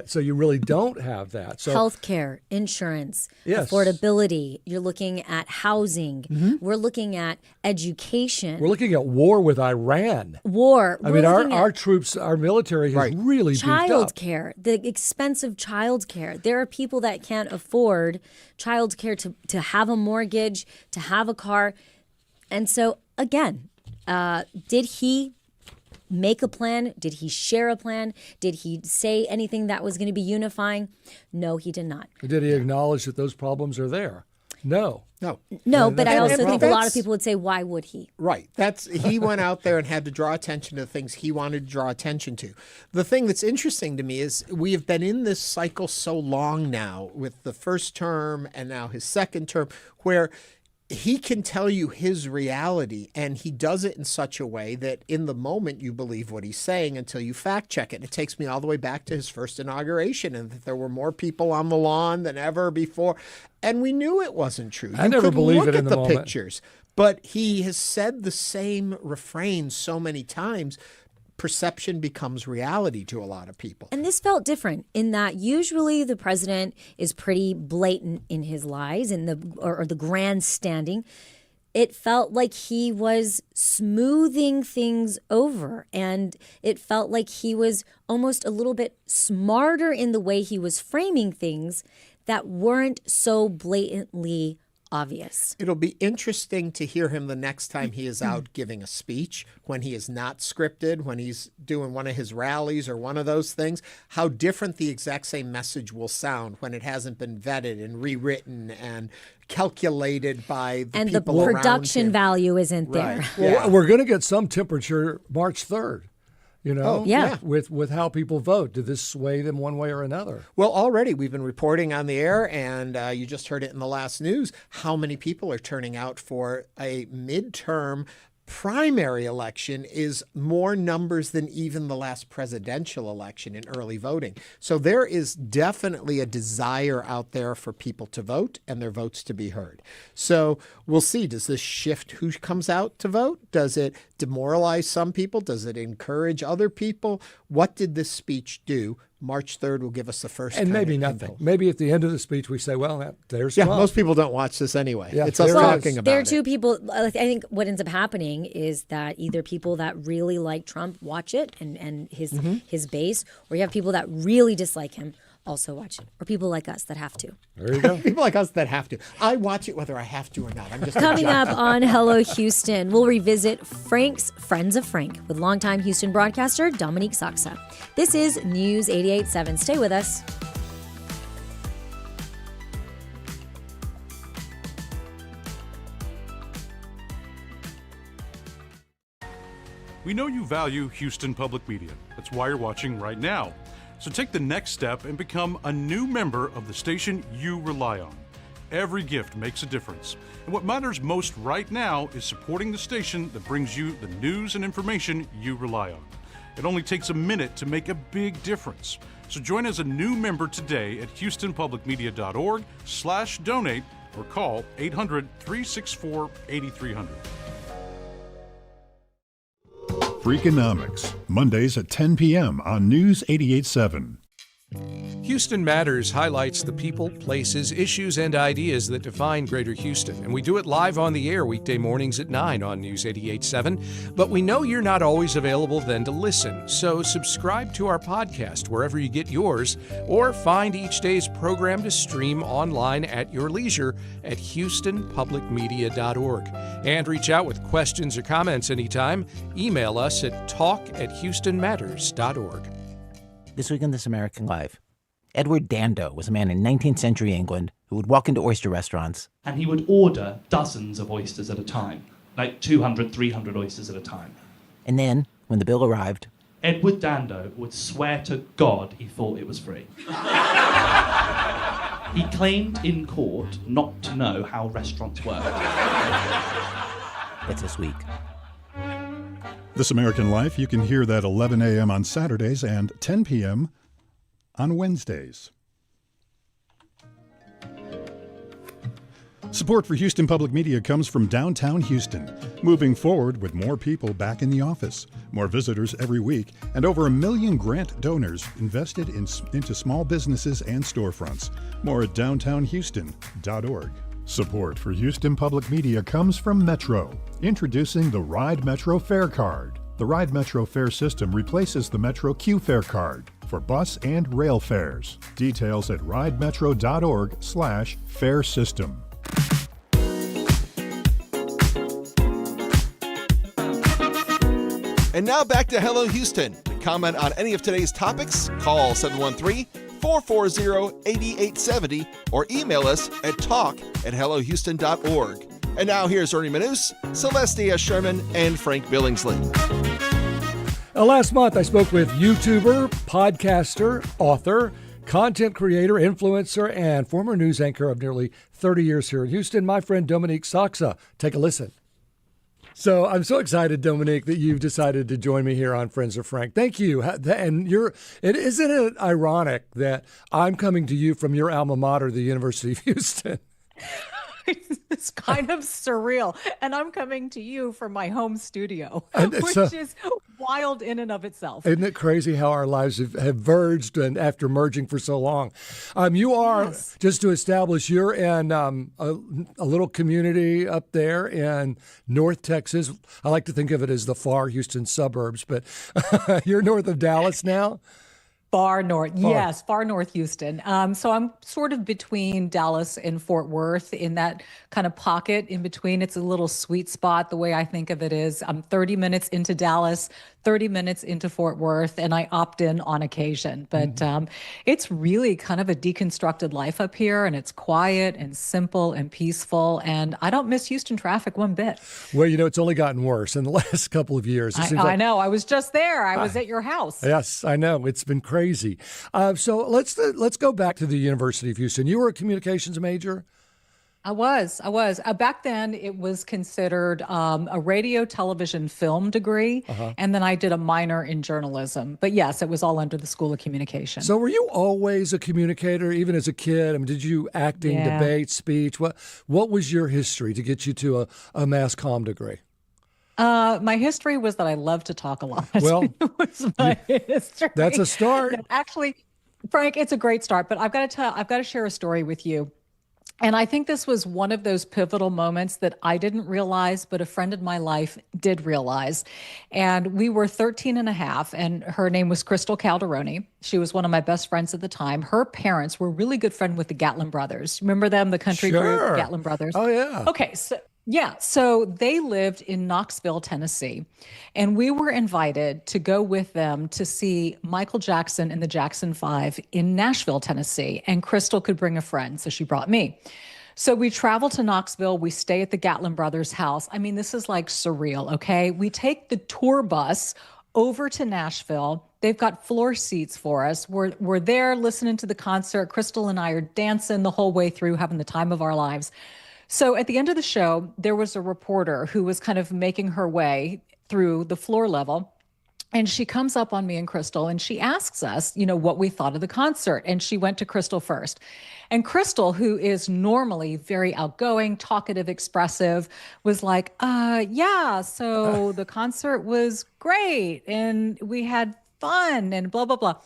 so you really don't have that. So healthcare, insurance, affordability. You're looking at housing. We're looking at education. We're looking at war with Iran. I mean, our troops, our military has really beefed up. Child care, the expensive child care. There are people that can't afford child care to have a mortgage, to have a car. And so, again, did he make a plan? Did he share a plan? Did he say anything that was going to be unifying? No, he did not. Did he acknowledge that those problems are there? No. No, but I also think a lot of people would say, why would he? Right. He went out there and had to draw attention to the things he wanted to draw attention to. The thing that's interesting to me is we have been in this cycle so long now with the first term and now his second term where he can tell you his reality, and he does it in such a way that in the moment you believe what he's saying until you fact check it. And it takes me all the way back to his first inauguration and that there were more people on the lawn than ever before. And we knew it wasn't true. I never believed it in the moment. Look at the pictures. But he has said the same refrain so many times. Perception becomes reality to a lot of people. And this felt different in that usually the president is pretty blatant in his lies and the grandstanding. It felt like he was smoothing things over, and it felt like he was almost a little bit smarter in the way he was framing things that weren't so blatantly obvious. It'll be interesting to hear him the next time he is out giving a speech, when he is not scripted, when he's doing one of his rallies or one of those things, how different the exact same message will sound when it hasn't been vetted and rewritten and calculated by the and the people around production him. value isn't there. Right. Well, we're going to get some temperature March 3rd. You know, yeah. with how people vote. Did this sway them one way or another? Well, already we've been reporting on the air, and you just heard it in the last news, how many people are turning out for a midterm primary election is more numbers than even the last presidential election in early voting. So there is definitely a desire out there for people to vote and their votes to be heard. So we'll see. Does this shift who comes out to vote? Does it demoralize some people? Does it encourage other people? What did this speech do? March 3rd will give us the first. And maybe nothing. Maybe at the end of the speech we say, well, there's yeah, Trump. most people don't watch this anyway. Yeah, it's us talking about There are it. two people. I think what ends up happening is that either people that really like Trump watch it and his base, or you have people that really dislike him also watch it, or people like us that have to. There you go. People like us that have to. I watch it whether I have to or not. I'm just Coming up on Hello Houston, we'll revisit Frank's Friends of Frank with longtime Houston broadcaster Dominique Sachse. This is News 88.7. Stay with us. We know you value Houston Public Media. That's why you're watching right now. So take the next step and become a new member of the station you rely on. Every gift makes a difference. And what matters most right now is supporting the station that brings you the news and information you rely on. It only takes a minute to make a big difference. So join as a new member today at houstonpublicmedia.org/donate or call 800-364-8300. Freakonomics, Mondays at 10 p.m. on News 88.7. Houston Matters highlights the people, places, issues, and ideas that define Greater Houston. And we do it live on the air weekday mornings at 9 on News 88.7. But we know you're not always available then to listen. So subscribe to our podcast wherever you get yours, or find each day's program to stream online at your leisure at houstonpublicmedia.org. And reach out with questions or comments anytime. Email us at talk@houstonmatters.org. This week on This American Life, Edward Dando was a man in 19th century England who would walk into oyster restaurants. And he would order dozens of oysters at a time, like 200, 300 oysters at a time. And then, when the bill arrived, Edward Dando would swear to God he thought it was free. He claimed in court not to know how restaurants work. That's this week. This American Life, you can hear that 11 a.m. on Saturdays and 10 p.m. on Wednesdays. Support for Houston Public Media comes from downtown Houston, moving forward with more people back in the office, more visitors every week, and over 1 million grant donors invested into small businesses and storefronts. More at downtownhouston.org. Support for Houston Public Media comes from Metro, introducing the Ride Metro Fare Card. The Ride Metro Fare system replaces the Metro Q Fare Card for bus and rail fares. Details at ridemetro.org/fare system. And now back to Hello Houston. To comment on any of today's topics, call 713-440-8870 or email us at talk@hellohouston.org. And now here's Ernie Manous, Celestia Sherman, and Frank Billingsley. Last month I spoke with YouTuber, podcaster, author, content creator, influencer, and former news anchor of nearly 30 years here in Houston, my friend Dominique Sachse. Take a listen. So I'm so excited, Dominique, that you've decided to join me here on Friends of Frank. Thank you. And isn't it ironic that I'm coming to you from your alma mater, the University of Houston? It's kind of surreal. And I'm coming to you from my home studio, which is wild in and of itself. Isn't it crazy how our lives have verged and after merging for so long? You are, yes. Just to establish, you're in a little community up there in North Texas. I like to think of it as the far Houston suburbs, but you're north of Dallas now? Far north. Yes, far north Houston. So I'm sort of between Dallas and Fort Worth in that kind of pocket in between. It's a little sweet spot. The way I think of it is I'm 30 minutes into Dallas, 30 minutes into Fort Worth, and I opt in on occasion. But it's really kind of a deconstructed life up here, and it's quiet and simple and peaceful. And I don't miss Houston traffic one bit. Well, it's only gotten worse in the last couple of years. I know. I was just there. I was at your house. Yes, I know. It's been crazy. So let's go back to the University of Houston. You were a communications major? I was. Back then, it was considered a radio, television, film degree. And then I did a minor in journalism. But yes, it was all under the School of Communication. So were you always a communicator, even as a kid? I mean, did you acting, debate, speech? What was your history to get you to a mass comm degree? My history was that I love to talk a lot. Well, was my history. That's a start. No, actually, Frank, it's a great start. But I've got to share a story with you. And I think this was one of those pivotal moments that I didn't realize, but a friend in my life did realize. And we were 13 and a half, and her name was Crystal Calderoni. She was one of my best friends at the time. Her parents were really good friends with the Gatlin brothers. Remember them, the country group, Gatlin Brothers? Oh, yeah. Okay, so they lived in Knoxville, Tennessee, and we were invited to go with them to see Michael Jackson and the Jackson 5 in Nashville, Tennessee, and Crystal could bring a friend, so she brought me. So we travel to Knoxville, we stay at the Gatlin Brothers' house. I mean, this is like surreal, okay? We take the tour bus over to Nashville. They've got floor seats for us. We're there listening to the concert. Crystal and I are dancing the whole way through, having the time of our lives. So at the end of the show, there was a reporter who was kind of making her way through the floor level. And she comes up on me and Crystal and she asks us, what we thought of the concert. And she went to Crystal first. And Crystal, who is normally very outgoing, talkative, expressive, was like, yeah, so the concert was great and we had fun and blah, blah, blah.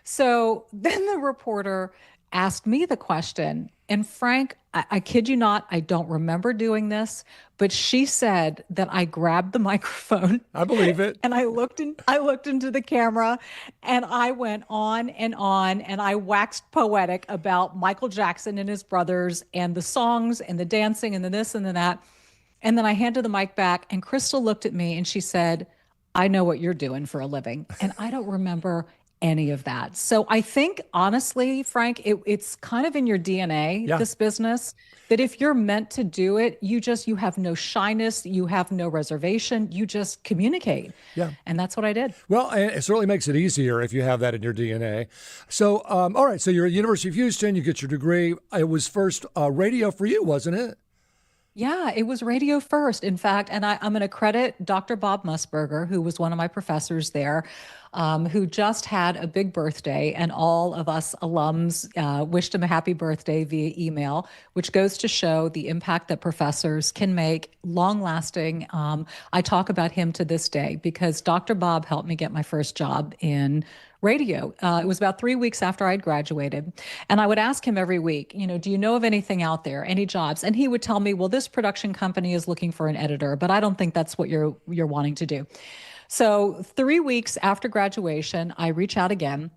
So then the reporter asked me the question. And Frank, I kid you not, I don't remember doing this, but she said that I grabbed the microphone. I believe it. And I looked into the camera and I went on and I waxed poetic about Michael Jackson and his brothers and the songs and the dancing and the this and the that. And then I handed the mic back and Crystal looked at me and she said, I know what you're doing for a living. And I don't remember any of that. So I think, honestly, Frank, it's kind of in your DNA, this business, that if you're meant to do it, you have no shyness, you have no reservation, you just communicate. Yeah. And that's what I did. Well, it certainly makes it easier if you have that in your DNA. So, all right, so you're at University of Houston, you get your degree. It was first radio for you, wasn't it? Yeah, it was radio first, in fact. And I'm going to credit Dr. Bob Musburger, who was one of my professors there, who just had a big birthday. And all of us alums wished him a happy birthday via email, which goes to show the impact that professors can make long-lasting. I talk about him to this day because Dr. Bob helped me get my first job in radio. It was about 3 weeks after I'd graduated. And I would ask him every week, do you know of anything out there, any jobs? And he would tell me, well, this production company is looking for an editor, but I don't think that's what you're wanting to do. So 3 weeks after graduation, I reach out again.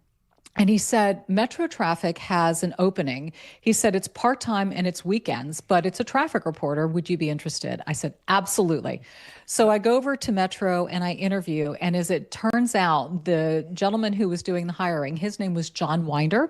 And he said, Metro Traffic has an opening. He said, it's part-time and it's weekends, but it's a traffic reporter. Would you be interested? I said, absolutely. So I go over to Metro and I interview. And as it turns out, the gentleman who was doing the hiring, his name was John Winder.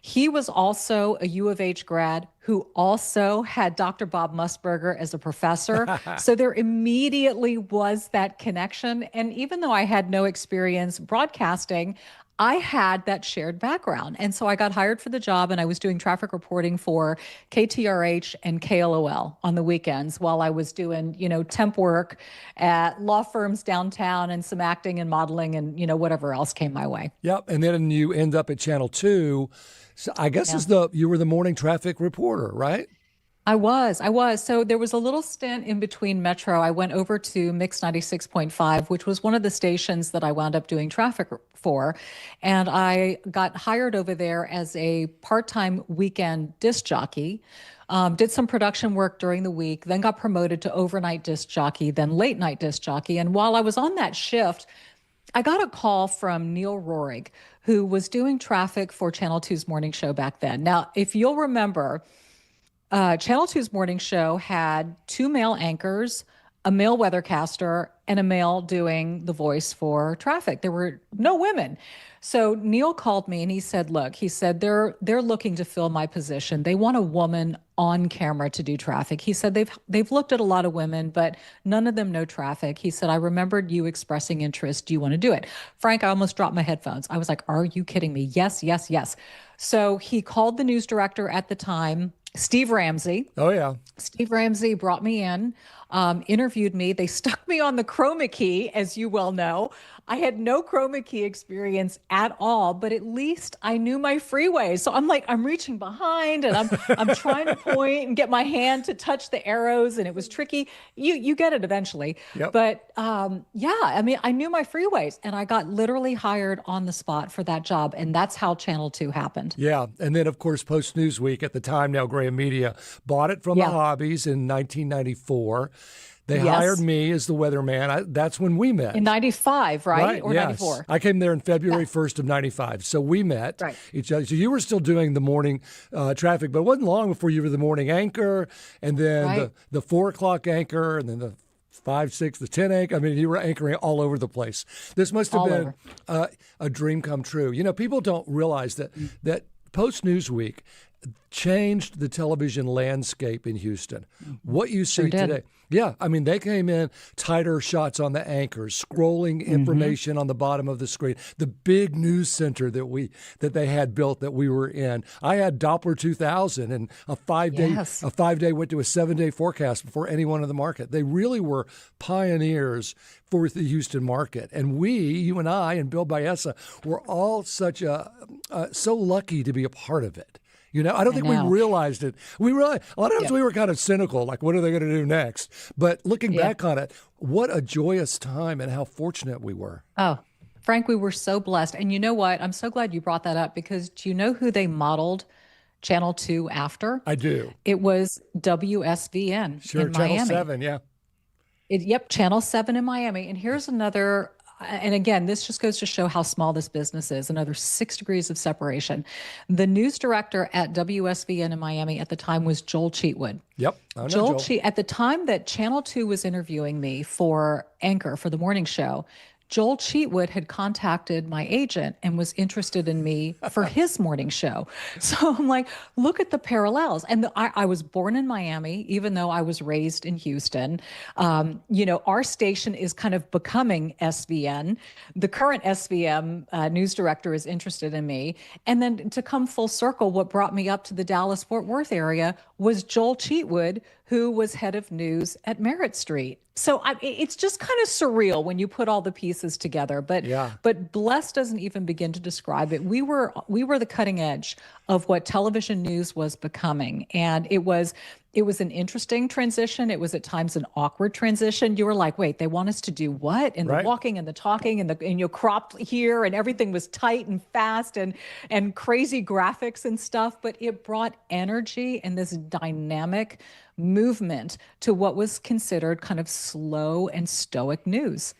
He was also a U of H grad who also had Dr. Bob Musburger as a professor. So there immediately was that connection. And even though I had no experience broadcasting, I had that shared background. And so I got hired for the job and I was doing traffic reporting for KTRH and KLOL on the weekends while I was doing, temp work at law firms downtown and some acting and modeling and, whatever else came my way. Yep. And then you end up at Channel 2. So I guess you were the morning traffic reporter, right? I was. So there was a little stint in between Metro. I went over to Mix 96.5, which was one of the stations that I wound up doing traffic for. And I got hired over there as a part-time weekend disc jockey. Did some production work during the week, then got promoted to overnight disc jockey, then late night disc jockey. And while I was on that shift, I got a call from Neil Rohrig, who was doing traffic for Channel 2's morning show back then. Now, if you'll remember, Channel 2's morning show had 2 male anchors, a male weathercaster, and a male doing the voice for traffic. There were no women. So Neil called me and he said, look, he said, they're looking to fill my position. They want a woman on camera to do traffic. He said they've looked at a lot of women, but none of them know traffic. He said, I remembered you expressing interest. Do you want to do it? Frank, I almost dropped my headphones. I was like, are you kidding me? Yes, yes, yes. So he called the news director at the time, Steve Ramsey. Oh, yeah. Steve Ramsey brought me in, interviewed me. They stuck me on the chroma key, as you well know. I had no chroma key experience at all, but at least I knew my freeways. So I'm like, I'm reaching behind and I'm trying to point and get my hand to touch the arrows, and it was tricky. You get it eventually. Yep. But yeah, I mean, I knew my freeways, and I got literally hired on the spot for that job, and that's how Channel 2 happened. Yeah, and then of course Post Newsweek at the time, now Graham Media, bought it from the Hobbies in 1994. They hired me as the weatherman. That's when we met. In 95, right? Or yes. 94? I came there in February 1st of 95. So we met each other. So you were still doing the morning traffic, but it wasn't long before you were the morning anchor, and then the 4 o'clock anchor, and then the 5, 6, the 10 anchor. I mean, you were anchoring all over the place. This must have been a dream come true. You know, people don't realize that Post Newsweek changed the television landscape in Houston. What you see today. Yeah, I mean, they came in, tighter shots on the anchors, scrolling information on the bottom of the screen, the big news center that they had built that we were in. I had Doppler 2000, and a 5-day went to a 7-day forecast before anyone in the market. They really were pioneers for the Houston market. And you and I, and Bill Baeza, were all so lucky to be a part of it. You know, I don't think we realized it. A lot of times we were kind of cynical, like, what are they going to do next? But looking back on it, what a joyous time and how fortunate we were. Oh, Frank, we were so blessed. And you know what? I'm so glad you brought that up, because do you know who they modeled Channel 2 after? I do. It was WSVN in Miami. Channel 7, yeah. Channel 7 in Miami. And here's another... And again, this just goes to show how small this business is, another 6 degrees of separation. The news director at WSVN in Miami at the time was Joel Cheatwood. Yep. Joel. At the time that Channel 2 was interviewing me for Anchor for the morning show, Joel Cheatwood had contacted my agent and was interested in me for his morning show. So I'm like, look at the parallels. And I was born in Miami, even though I was raised in Houston. You know, our station is kind of becoming SVN. The current SVM news director is interested in me. And then to come full circle, what brought me up to the Dallas-Fort Worth area was Joel Cheatwood, who was head of news at Merritt Street. So it's just kind of surreal when you put all the pieces together. But blessed doesn't even begin to describe it. We were the cutting edge of what television news was becoming, and it was an interesting transition. It was at times an awkward transition. You were like, wait, they want us to do what? And the walking and the talking and you cropped here, and everything was tight and fast and crazy graphics and stuff. But it brought energy and this dynamic movement to what was considered kind of slow and stoic news.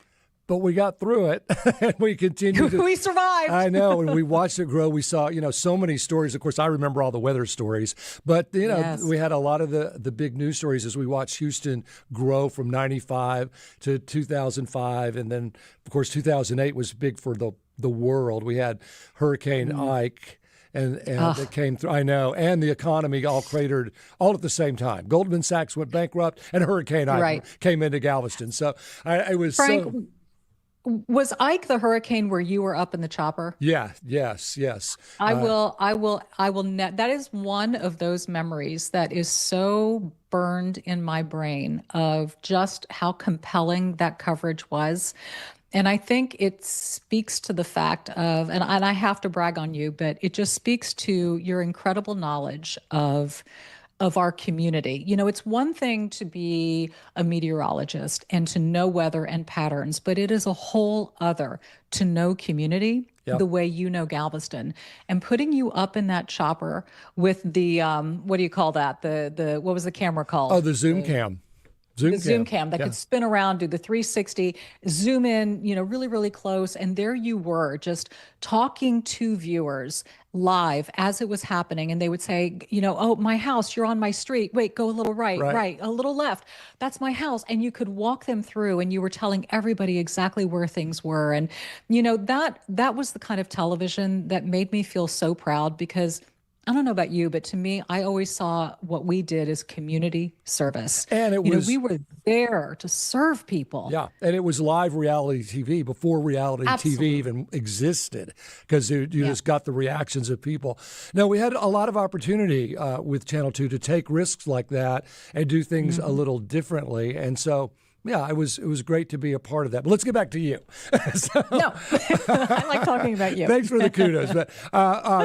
But we got through it, and we continued. We survived. I know, and we watched it grow. We saw, so many stories. Of course, I remember all the weather stories, but we had a lot of the big news stories as we watched Houston grow from 95 to 2005, and then of course 2008 was big for the world. We had Hurricane Ike. And it came through, I know, and the economy all cratered all at the same time. Goldman Sachs went bankrupt, and Hurricane Ike came into Galveston. So I was Frank, was Ike the hurricane where you were up in the chopper? Yeah, yes. I will. That is one of those memories that is so burned in my brain of just how compelling that coverage was. And I think it speaks to the fact of, and I have to brag on you, but it just speaks to your incredible knowledge of our community. You know, it's one thing to be a meteorologist and to know weather and patterns, but it is a whole other to know community the way you know Galveston. And putting you up in that chopper with the, what do you call that? The what was the camera called? Oh, the zoom cam. Zoom cam that yeah. could spin around, do the 360, zoom in, really, really close. And there you were just talking to viewers live as it was happening. And they would say, oh, my house, you're on my street. Wait, go a little right, a little left. That's my house. And you could walk them through and you were telling everybody exactly where things were. And, that was the kind of television that made me feel so proud because I don't know about you, but to me, I always saw what we did as community service. And it was, we were there to serve people. Yeah. And it was live reality TV before reality TV even existed because you just got the reactions of people. Now, we had a lot of opportunity with Channel 2 to take risks like that and do things a little differently. And so, yeah, it was great to be a part of that. But let's get back to you. No, I like talking about you. Thanks for the kudos. But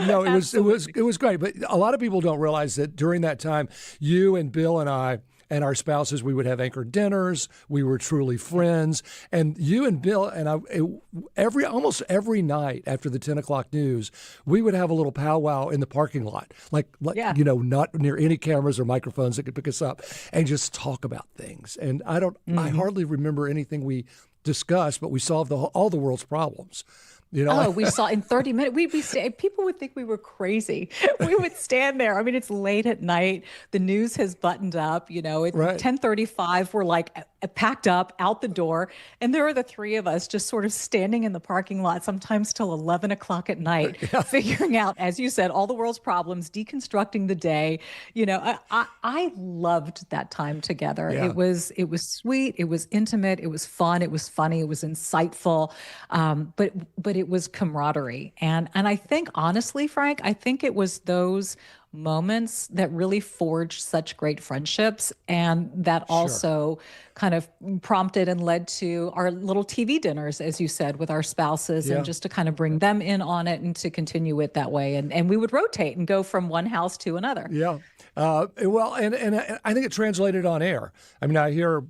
no, it was great. But a lot of people don't realize that during that time, you and Bill and I and our spouses, we would have anchor dinners. We were truly friends. And you and Bill and I, almost every night after the 10 o'clock news, we would have a little powwow in the parking lot, like not near any cameras or microphones that could pick us up, and just talk about things. And I hardly remember anything we discussed, but we solved all the world's problems. We saw in 30 minutes, people would think we were crazy. We would stand there. I mean, it's late at night. The news has buttoned up, at 10:35, we're like packed up out the door. And there are the three of us just sort of standing in the parking lot, sometimes till 11 o'clock at night, figuring out, as you said, all the world's problems, deconstructing the day. I loved that time together. Yeah. It was sweet. It was intimate. It was fun. It was funny. It was insightful. But it was camaraderie. And I think, honestly, Frank, it was those moments that really forged such great friendships and that also kind of prompted and led to our little TV dinners, as you said, with our spouses and just to kind of bring them in on it and to continue it that way. And we would rotate and go from one house to another. Yeah. Well, and I think it translated on air. I mean, I hear,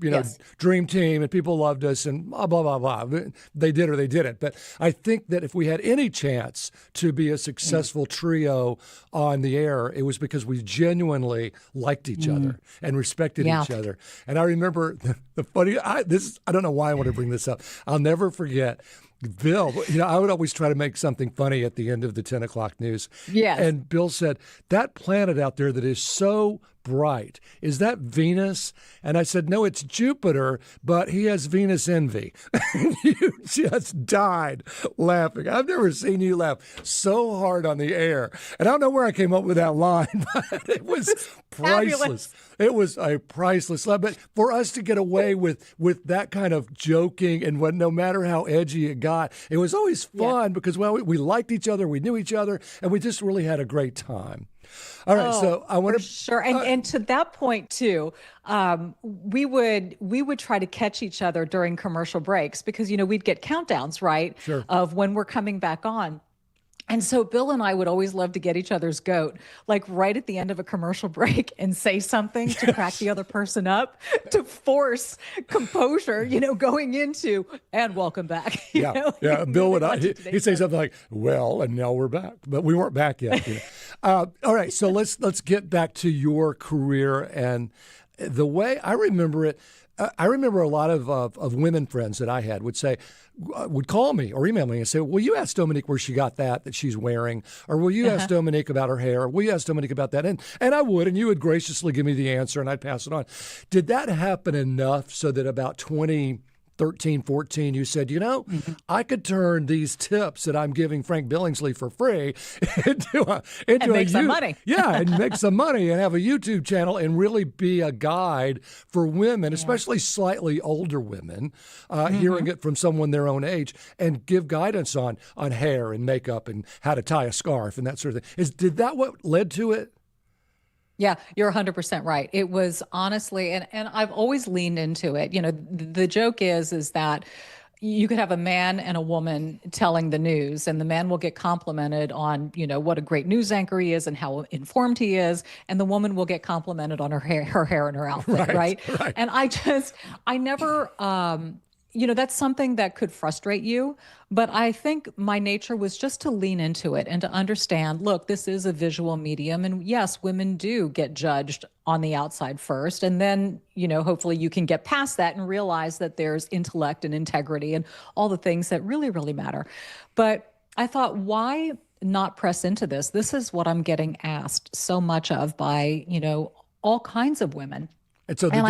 Dream Team and people loved us and blah, blah, blah, blah. They did or they didn't. But I think that if we had any chance to be a successful trio on the air, it was because we genuinely liked each other and respected each other. And I remember the funny, I don't know why I want to bring this up. I'll never forget. Bill, I would always try to make something funny at the end of the 10 o'clock news. Yes. And Bill said, that planet out there that is so bright, is that Venus? And I said, no, it's Jupiter, but he has Venus envy. And you just died laughing. I've never seen you laugh so hard on the air. And I don't know where I came up with that line, but it was priceless. It was a priceless laugh. But for us to get away with that kind of joking and no matter how edgy it got, it was always fun because, we liked each other, we knew each other, and we just really had a great time. All right, so I want to sure, and to that point too, we would try to catch each other during commercial breaks because we'd get countdowns of when we're coming back on. And so Bill and I would always love to get each other's goat, like right at the end of a commercial break and say something to crack the other person up, to force composure, going into, and welcome back. Bill would, he'd say something like, well, and now we're back. But we weren't back yet. All right, so let's get back to your career and the way I remember it. I remember a lot of women friends that I had would call me or email me and say, will you ask Dominique where she got that she's wearing? Or will you ask Dominique about her hair? Or will you ask Dominique about that? And I would, and you would graciously give me the answer and I'd pass it on. Did that happen enough so that about 2013, 14, you said, I could turn these tips that I'm giving Frank Billingsley for free into make some money. And make some money and have a YouTube channel and really be a guide for women, especially slightly older women, hearing it from someone their own age, and give guidance on hair and makeup and how to tie a scarf and that sort of thing. Did that what led to it? Yeah, you're 100% right. It was honestly, and I've always leaned into it. The joke is that you could have a man and a woman telling the news, and the man will get complimented on, what a great news anchor he is and how informed he is, and the woman will get complimented on her hair and her outfit, right? And I never that's something that could frustrate you. But I think my nature was just to lean into it and to understand, look, this is a visual medium. And yes, women do get judged on the outside first. And then, hopefully you can get past that and realize that there's intellect and integrity and all the things that really, really matter. But I thought, why not press into this? This is what I'm getting asked so much of by, all kinds of women. And so the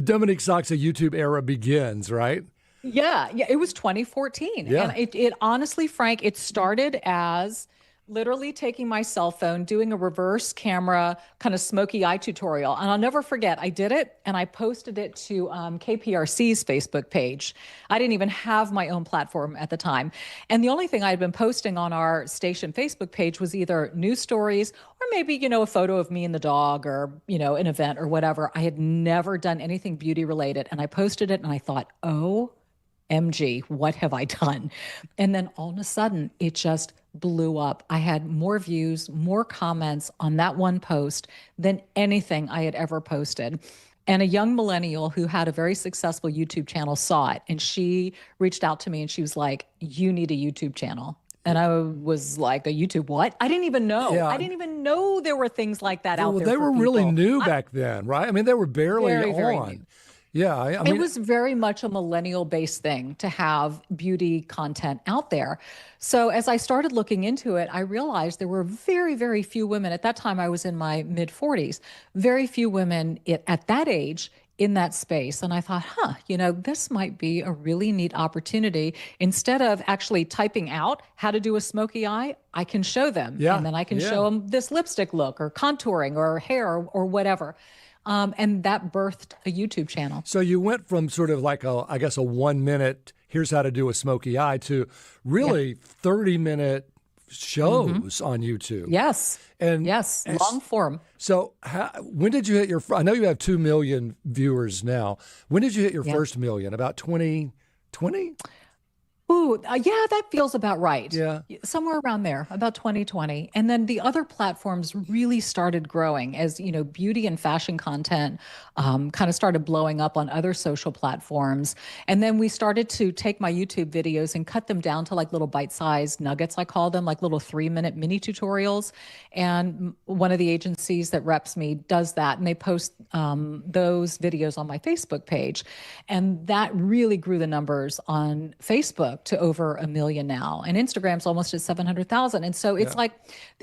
Dominique Sachse YouTube era begins, right? Yeah, it was 2014. Yeah. And it honestly, Frank, it started as literally taking my cell phone, doing a reverse camera kind of smoky eye tutorial. And I'll never forget, I did it and I posted it to KPRC's Facebook page. I didn't even have my own platform at the time. And the only thing I had been posting on our station Facebook page was either news stories or maybe, a photo of me and the dog or, an event or whatever. I had never done anything beauty related. And I posted it and I thought, OMG, what have I done? And then all of a sudden, it just blew up. I had more views, more comments on that one post than anything I had ever posted. And a young millennial who had a very successful YouTube channel saw it, and she reached out to me and she was like, you need a YouTube channel. And I was like, a YouTube what? I didn't even know. Yeah. I didn't even know there were things like that out there. They for were really people. new back then, right? I mean, they were barely Very, on. very new. Yeah, I mean, it was very much a millennial-based thing to have beauty content out there. So as I started looking into it, I realized there were very, very few women. At that time, I was in my mid-40s. Very few women at that age in that space. And I thought, this might be a really neat opportunity. Instead of actually typing out how to do a smoky eye, I can show them. Yeah, and then I can show them this lipstick look or contouring or hair or whatever. And that birthed a YouTube channel. So you went from sort of like a 1 minute, here's how to do a smoky eye, to really 30-minute shows on YouTube. Yes. Long form. So when did you hit I know you have 2 million viewers now. When did you hit your first million? About 2020? Ooh, yeah, that feels about right. Yeah. Somewhere around there, about 2020. And then the other platforms really started growing as, beauty and fashion content kind of started blowing up on other social platforms. And then we started to take my YouTube videos and cut them down to like little bite-sized nuggets, I call them, like little 3-minute mini tutorials. And one of the agencies that reps me does that, and they post those videos on my Facebook page. And that really grew the numbers on Facebook to over 1 million now. And Instagram's almost at 700,000. And so it's like,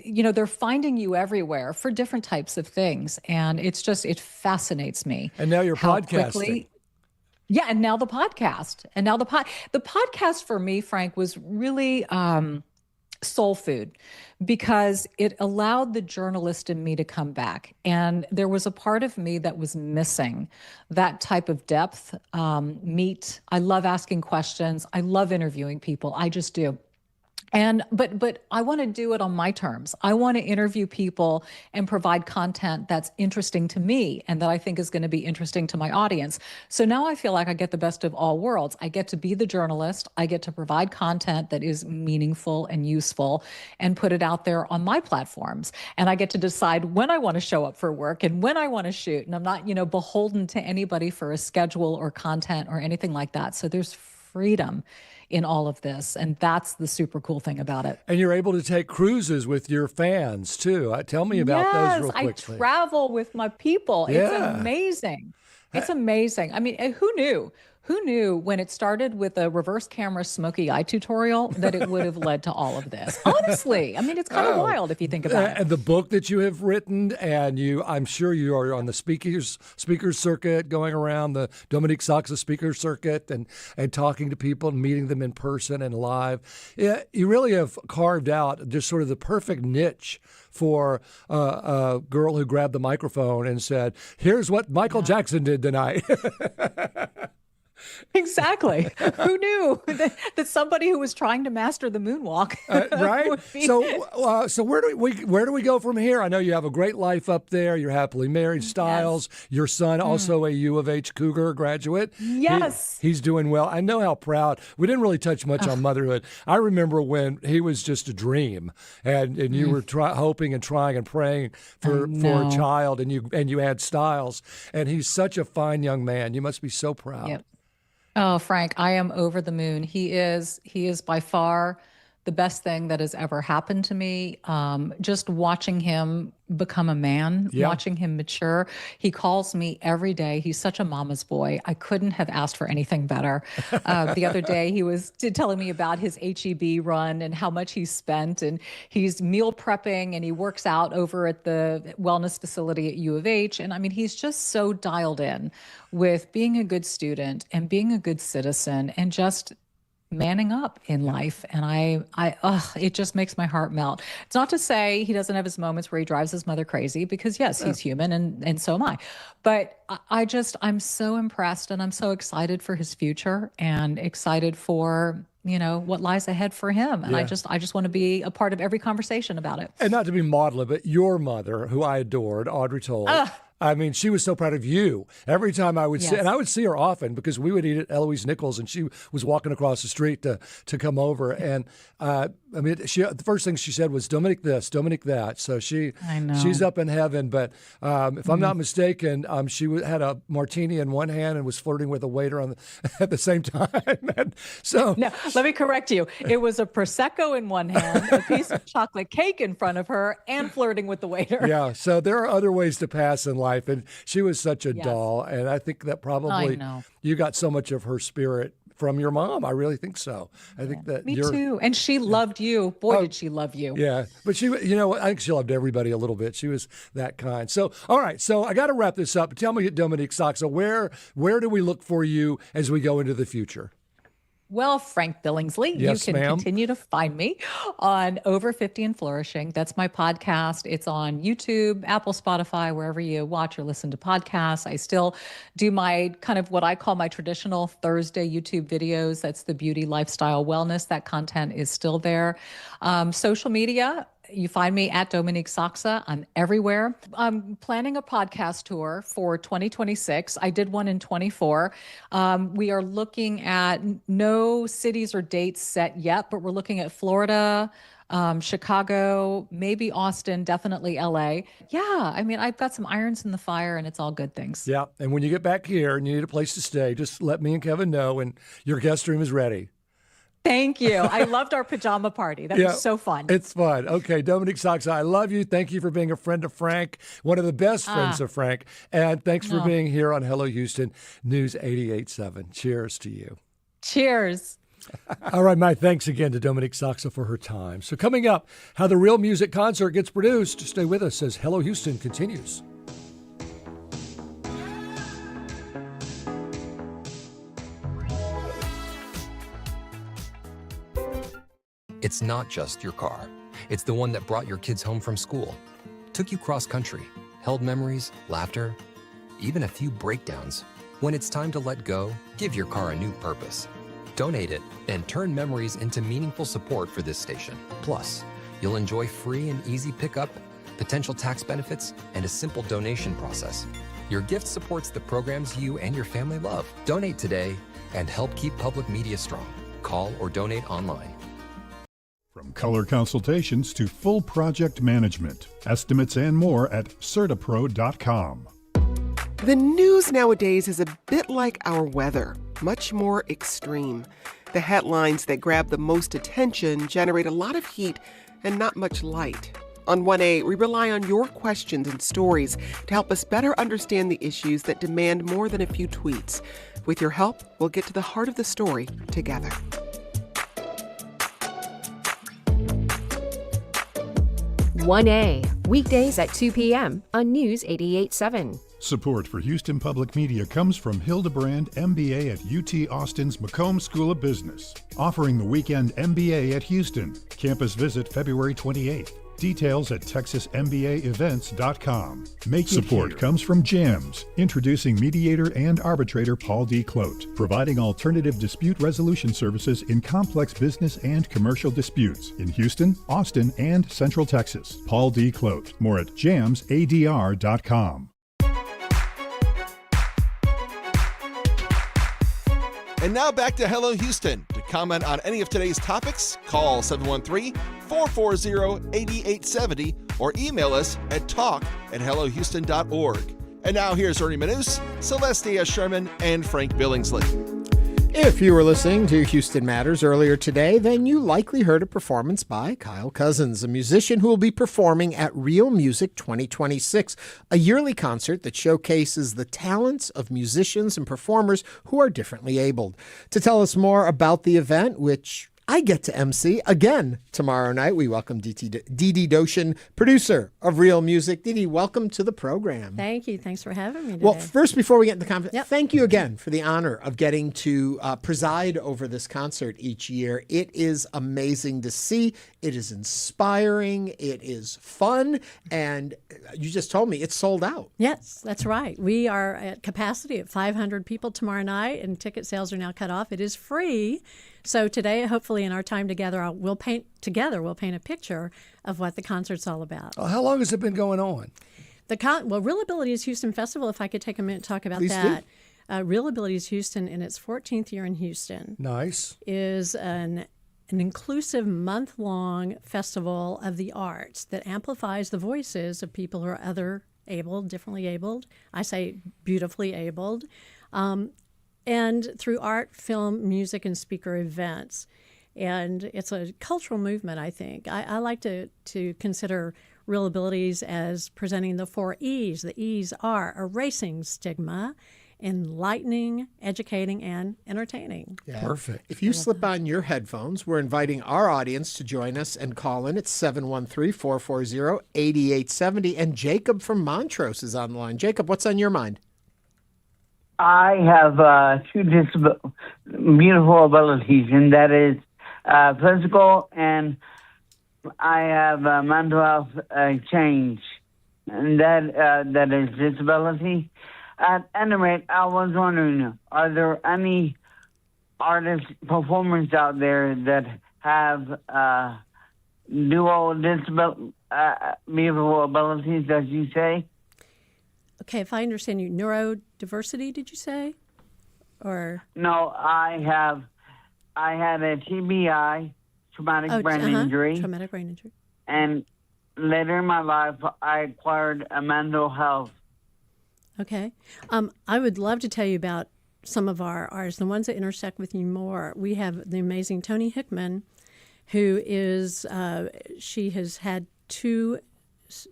they're finding you everywhere for different types of things. And it fascinates me. And now you're podcasting. And now the podcast. And now the podcast for me, Frank, was really soul food because it allowed the journalist in me to come back. And there was a part of me that was missing that type of depth, meat. I love asking questions. I love interviewing people. I just do. And but I want to do it on my terms. I want to interview people and provide content that's interesting to me and that I think is going to be interesting to my audience. So now I feel like I get the best of all worlds. I get to be the journalist. I get to provide content that is meaningful and useful and put it out there on my platforms. And I get to decide when I want to show up for work and when I want to shoot. And I'm not, beholden to anybody for a schedule or content or anything like that. So there's freedom in all of this. And that's the super cool thing about it. And you're able to take cruises with your fans too. Tell me about those real quickly. I travel with my people. It's amazing. It's amazing. I mean, who knew? Who knew when it started with a reverse camera smoky eye tutorial that it would have led to all of this? Honestly, I mean, it's kind of wild if you think about it. And the book that you have written, and I'm sure you are on the speakers circuit, going around the Dominique Sachse speaker circuit and talking to people and meeting them in person and live. Yeah, you really have carved out just sort of the perfect niche for a girl who grabbed the microphone and said, "Here's what Michael Jackson did tonight." Exactly. Who knew that somebody who was trying to master the moonwalk, right? would be So where do we go from here? I know you have a great life up there. You're happily married, Styles. Yes. Your son, also a U of H Cougar graduate. Yes, he's doing well. I know how proud. We didn't really touch much on motherhood. I remember when he was just a dream, and you were hoping and trying and praying for a child, and you had Styles, and he's such a fine young man. You must be so proud. Yep. Oh, Frank, I am over the moon. He is by far the best thing that has ever happened to me. Just watching him become a man, watching him mature. He calls me every day. He's such a mama's boy. I couldn't have asked for anything better. The other day, he was telling me about his HEB run and how much he's spent, and he's meal prepping, and he works out over at the wellness facility at U of H. And I mean, he's just so dialed in with being a good student and being a good citizen and just manning up in life. And it just makes my heart melt. It's not to say he doesn't have his moments where he drives his mother crazy, because yes, he's human, and so am I. But I'm so impressed, and I'm so excited for his future and excited for, what lies ahead for him. And I just want to be a part of every conversation about it. And not to be maudlin, but your mother, who I adored, Audrey Toll, I mean, she was so proud of you. Every time I would see, and I would see her often because we would eat at Eloise Nichols, and she was walking across the street to come over. And the first thing she said was, Dominique this, Dominique that. So she's up in heaven. But if I'm not mistaken, she had a martini in one hand and was flirting with a waiter at the same time. And so no, let me correct you. It was a Prosecco in one hand, a piece of chocolate cake in front of her, and flirting with the waiter. Yeah. So there are other ways to pass in life. And she was such a doll. And I think that probably you got so much of her spirit from your mom. I really think so. I think that Me too. And she loved you. Boy, did she love you. Yeah. But she, I think she loved everybody a little bit. She was that kind. So, all right. So I got to wrap this up. Tell me, Dominique Sachse, where do we look for you as we go into the future? Well, Frank Billingsley, yes, you can ma'am. continue to find me on Over 50 and Flourishing. That's my podcast. It's on YouTube, Apple, Spotify, wherever you watch or listen to podcasts. I still do my kind of what I call my traditional Thursday YouTube videos. That's the beauty, lifestyle, wellness. That content is still there. Social media, you find me at Dominique Sachse. I'm everywhere. I'm planning a podcast tour for 2026. I did one in 24. We are looking at no cities or dates set yet, but we're looking at Florida, Chicago, maybe Austin, definitely LA. Yeah, I mean, I've got some irons in the fire, and it's all good things. Yeah, and when you get back here and you need a place to stay, just let me and Kevin know, and your guest room is ready. Thank you. I loved our pajama party. That was so fun. It's fun. Okay, Dominique Sachse, I love you. Thank you for being a friend of Frank, one of the best friends of Frank. And thanks for being here on Hello Houston News 88.7. Cheers to you. Cheers. All right, my thanks again to Dominique Sachse for her time. So coming up, how the ReelMusic concert gets produced. Stay with us as Hello Houston continues. It's not just your car. It's the one that brought your kids home from school, took you cross-country, held memories, laughter, even a few breakdowns. When it's time to let go, give your car a new purpose. Donate it and turn memories into meaningful support for this station. Plus, you'll enjoy free and easy pickup, potential tax benefits, and a simple donation process. Your gift supports the programs you and your family love. Donate today and help keep public media strong. Call or donate online. From color consultations to full project management, estimates and more at CertaPro.com. The news nowadays is a bit like our weather, much more extreme. The headlines that grab the most attention generate a lot of heat and not much light. On 1A, we rely on your questions and stories to help us better understand the issues that demand more than a few tweets. With your help, we'll get to the heart of the story together. 1A, weekdays at 2 p.m. on News 88.7. Support for Houston Public Media comes from Hildebrand, MBA at UT Austin's McComb School of Business, offering the weekend MBA at Houston. Campus visit February 28th. Details at TexasMBAEvents.com. Support comes from JAMS, introducing mediator and arbitrator Paul D. Clote, providing alternative dispute resolution services in complex business and commercial disputes in Houston, Austin, and Central Texas. Paul D. Clote. More at jamsadr.com. And now back to Hello Houston. To comment on any of today's topics, call 713-440-8870 or email us at talk@hellohouston.org. And now here's Ernie Manous, Celestia Sherman, and Frank Billingsley. If you were listening to Houston Matters earlier today, then you likely heard a performance by Kyle Cousins, a musician who will be performing at ReelMusic 2026, a yearly concert that showcases the talents of musicians and performers who are differently abled. To tell us more about the event, which I get to MC again tomorrow night, we welcome Dee Dee Dochen, producer of ReelMusic. Dee Dee, welcome to the program. Thank you. Thanks for having me today. Well, first, before we get into the conference, thank you again for the honor of getting to preside over this concert each year. It is amazing to see. It is inspiring. It is fun. And you just told me it's sold out. Yes, that's right. We are at capacity at 500 people tomorrow night, and ticket sales are now cut off. It is free. So today, hopefully in our time together, we'll paint a picture of what the concert's all about. How long has it been going on? ReelAbilities Houston Festival, if I could take a minute to talk about that. ReelAbilities Houston, in its 14th year in Houston, nice, is an inclusive month-long festival of the arts that amplifies the voices of people who are differently abled. I say beautifully abled. And through art, film, music, and speaker events. And it's a cultural movement, I think. I like to consider ReelAbilities as presenting the 4 E's. The E's are erasing stigma, enlightening, educating, and entertaining. Yeah. Perfect. If you slip on your headphones, we're inviting our audience to join us and call in at 713-440-8870. And Jacob from Montrose is on the line. Jacob, what's on your mind? I have 2 beautiful abilities, and that is physical, and I have mental health change, and that is disability. At any rate, I was wondering, are there any artists, performers out there that have dual beautiful abilities, as you say? Okay, if I understand you, neurodiversity, did you say? Or no, I had a TBI, traumatic brain injury. Traumatic brain injury. And later in my life, I acquired a mental health. Okay. I would love to tell you about some of our artists, the ones that intersect with you more. We have the amazing Toni Hickman, who is, she has had two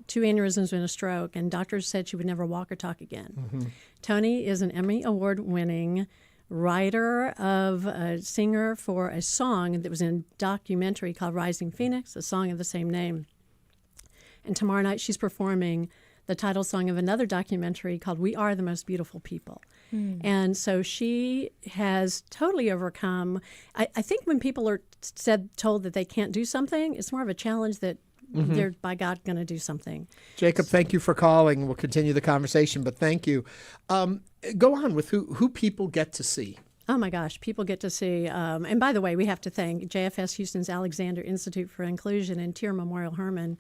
aneurysms and a stroke, and doctors said she would never walk or talk again. Mm-hmm. Toni is an Emmy Award-winning writer of a singer for a song that was in a documentary called Rising Phoenix, a song of the same name. And tomorrow night she's performing the title song of another documentary called We Are the Most Beautiful People. Mm. And so she has totally overcome. I think when people are told that they can't do something, it's more of a challenge that they're, by God, going to do something. Jacob, thank you for calling. We'll continue the conversation, but thank you. Go on with who people get to see. Oh, my gosh. People get to see. And by the way, we have to thank JFS Houston's Alexander Institute for Inclusion and Tier Memorial Herman,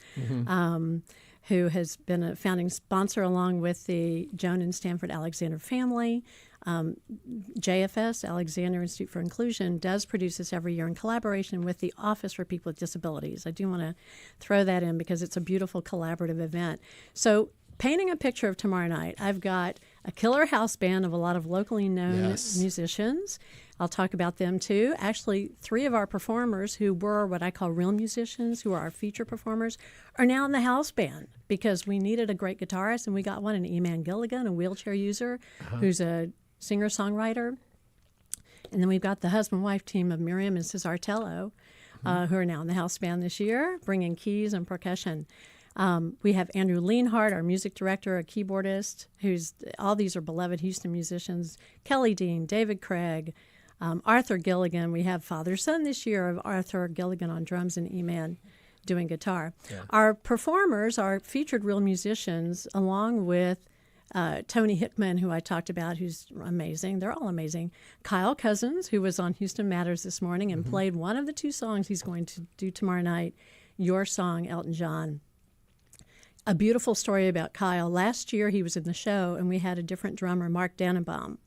who has been a founding sponsor along with the Joan and Stanford Alexander family. JFS, Alexander Institute for Inclusion, does produce this every year in collaboration with the Office for People with Disabilities. I do want to throw that in because it's a beautiful collaborative event. So painting a picture of tomorrow night, I've got a killer house band of a lot of locally known musicians. I'll talk about them too. Actually, 3 of our performers who were what I call real musicians, who are our feature performers, are now in the house band because we needed a great guitarist, and we got one in E-Man Gilligan, a wheelchair user, who's a singer-songwriter. And then we've got the husband-wife team of Miriam and Cesar Tello, who are now in the house band this year, bringing keys and percussion. We have Andrew Leanhart, our music director, a keyboardist, all these are beloved Houston musicians. Kelly Dean, David Craig, Arthur Gilligan. We have father-son this year of Arthur Gilligan on drums and E-Man doing guitar. Yeah. Our performers are featured real musicians along with Toni Hickman, who I talked about, who's amazing. They're all amazing. Kyle Cousins, who was on Houston Matters this morning and played one of the 2 songs he's going to do tomorrow night, Your Song, Elton John. A beautiful story about Kyle. Last year he was in the show, and we had a different drummer, Mark Dannenbaum,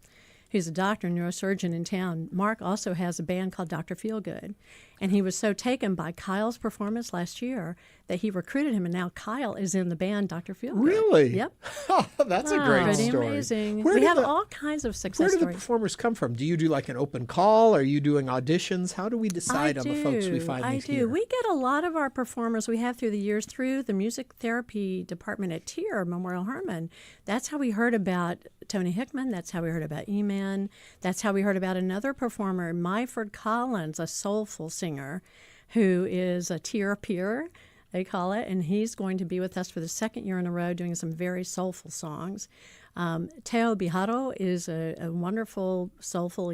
who's a doctor and neurosurgeon in town. Mark also has a band called Dr. Feelgood. And he was so taken by Kyle's performance last year that he recruited him, and now Kyle is in the band Dr. Feelgood. Really? Yep. That's a great Pretty story. amazing. Where We do have the- all kinds of success Where do the stories. performers come from? Do you do like an open call? Are you doing auditions? How do we decide on the folks we finally I do. hear? We get a lot of our performers we have through the years through the music therapy department at TIER Memorial Hermann. That's how we heard about Tony Hickman. That's how we heard about E-Man. That's how we heard about another performer, Myford Collins, a soulful singer, who is a TIER peer, they call it, and he's going to be with us for the second year in a row doing some very soulful songs. Teo Bijaro is a wonderful, soulful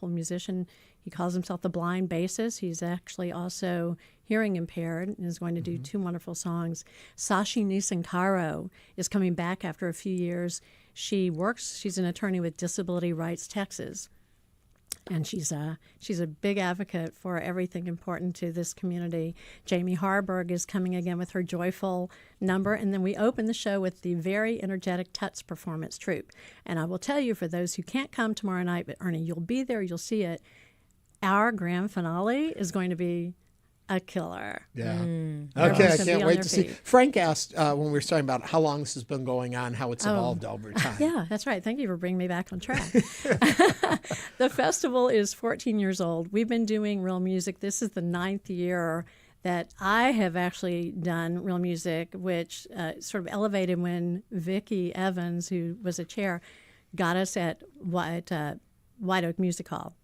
musician. He calls himself the blind bassist. He's actually also hearing impaired and is going to do two wonderful songs. Sashi Nisankaro is coming back after a few years. She's an attorney with Disability Rights Texas. And she's a big advocate for everything important to this community. Jamie Harburg is coming again with her joyful number. And then we open the show with the very energetic Tuts Performance Troupe. And I will tell you, for those who can't come tomorrow night, but Ernie, you'll be there, you'll see it. Our grand finale is going to be a killer. Yeah. Everyone's Okay, I gonna be can't on wait their to see. feet. Frank asked when we were talking about how long this has been going on, how it's evolved over time. Yeah, that's right. Thank you for bringing me back on track. The festival is 14 years old. We've been doing ReelMusic. This is the 9th year that I have actually done ReelMusic, which sort of elevated when Vicki Evans, who was a chair, got us at White Oak Music Hall.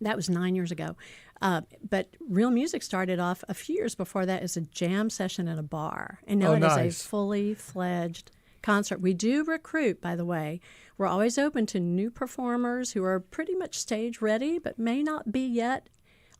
That was 9 years ago. But ReelMusic started off a few years before that as a jam session in a bar. And now it is a fully fledged concert. We do recruit, by the way. We're always open to new performers who are pretty much stage ready but may not be yet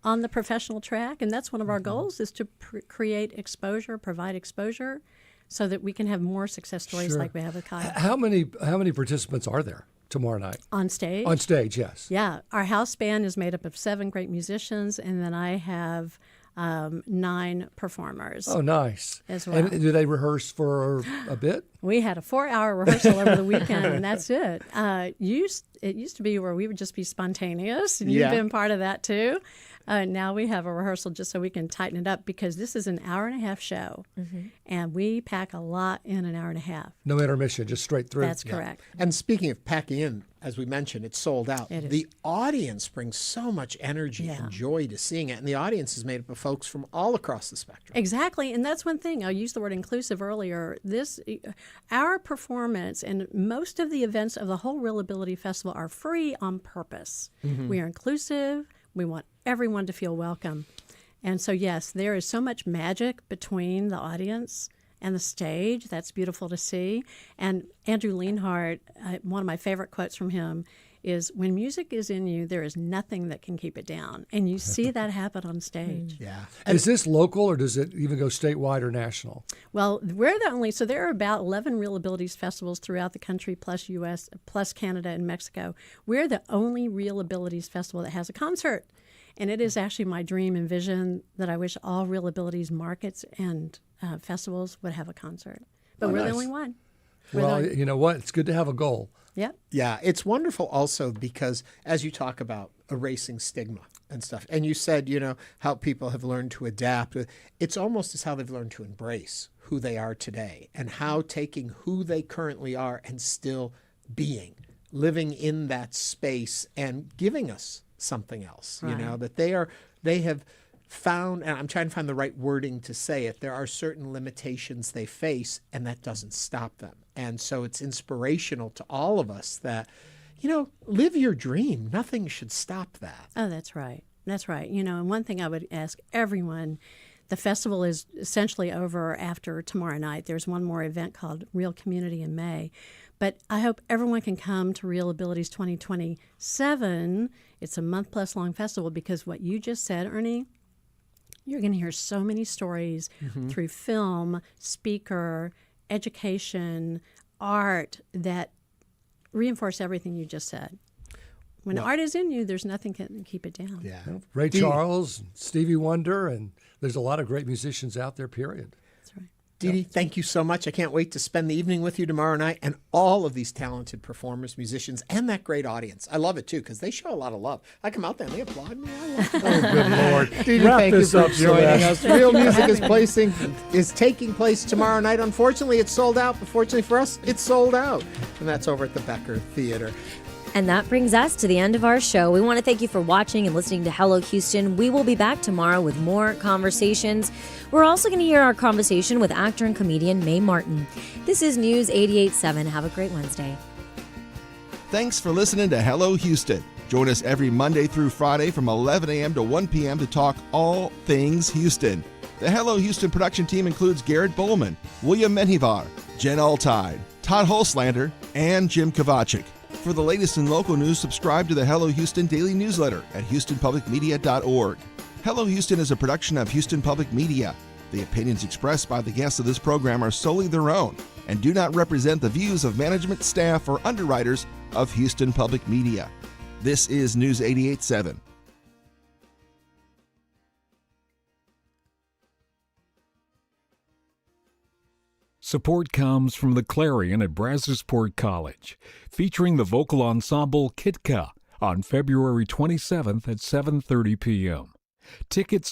on the professional track. And that's one of our goals, is to create exposure, provide exposure, so that we can have more success stories like we have with Kyle. How many participants are there tomorrow night? On stage? On stage, yes. Yeah. Our house band is made up of 7 great musicians, and then I have 9 performers. Oh, nice. As well. And do they rehearse for a bit? We had a 4-hour rehearsal over the weekend, and that's it. It used to be where we would just be spontaneous, and you've been part of that too. Now we have a rehearsal just so we can tighten it up, because this is an hour-and-a-half show, and we pack a lot in an hour and a half. No intermission, just straight through. That's correct. And speaking of packing in, as we mentioned, it's sold out. It is. The audience brings so much energy and joy to seeing it, and the audience is made up of folks from all across the spectrum. Exactly, and that's one thing. I used the word inclusive earlier. Our performance and most of the events of the whole ReelAbility Festival are free on purpose. We are inclusive. We want everyone to feel welcome. And so, yes, there is so much magic between the audience and the stage. That's beautiful to see. And Andrew Leanhart, one of my favorite quotes from him is, when music is in you, there is nothing that can keep it down. And you see that happen on stage. Yeah. Is this local, or does it even go statewide or national? Well, we're the only, so there are about 11 ReelAbilities festivals throughout the country, plus U.S., plus Canada and Mexico. We're the only ReelAbilities festival that has a concert. And it is actually my dream and vision that I wish all ReelAbilities markets and festivals would have a concert. But we're the only one. Well, you know what? It's good to have a goal. Yep. Yeah, it's wonderful also because as you talk about erasing stigma and stuff, and you said, how people have learned to adapt, it's almost as how they've learned to embrace who they are today, and how taking who they currently are and still living in that space and giving us something else, that they have found, and I'm trying to find the right wording to say it, there are certain limitations they face, and that doesn't stop them. And so it's inspirational to all of us that, live your dream. Nothing should stop that. Oh, that's right. That's right. And one thing I would ask everyone, the festival is essentially over after tomorrow night. There's one more event called Real Community in May. But I hope everyone can come to ReelAbilities 2027. It's a month-plus long festival, because what you just said, Ernie, you're going to hear so many stories through film, speaker, education, art that reinforce everything you just said. When art is in you, there's nothing can keep it down. Yeah. Ray Charles, Stevie Wonder, and there's a lot of great musicians out there, period. That's right. Dee Dee, thank you so much. I can't wait to spend the evening with you tomorrow night and all of these talented performers, musicians, and that great audience. I love it, too, because they show a lot of love. I come out there and they applaud me. I love it. Oh, good Lord. Dee Dee, Wrap thank you this for up, joining Celeste. us. Real Music is taking place tomorrow night. Unfortunately, it's sold out. But fortunately for us, it's sold out. And that's over at the Becker Theater. And that brings us to the end of our show. We want to thank you for watching and listening to Hello Houston. We will be back tomorrow with more conversations. We're also going to hear our conversation with actor and comedian Mae Martin. This is News 88.7. Have a great Wednesday. Thanks for listening to Hello Houston. Join us every Monday through Friday from 11 a.m. to 1 p.m. to talk all things Houston. The Hello Houston production team includes Garrett Bowman, William Menjivar, Jen Altide, Todd Holslander, and Jim Kovacic. For the latest in local news, subscribe to the Hello Houston daily newsletter at houstonpublicmedia.org. Hello Houston is a production of Houston Public Media. The opinions expressed by the guests of this program are solely their own and do not represent the views of management, staff, or underwriters of Houston Public Media. This is News 88.7. Support comes from the Clarion at Brazosport College, featuring the vocal ensemble Kitka on February 27th at 7:30 p.m. Tickets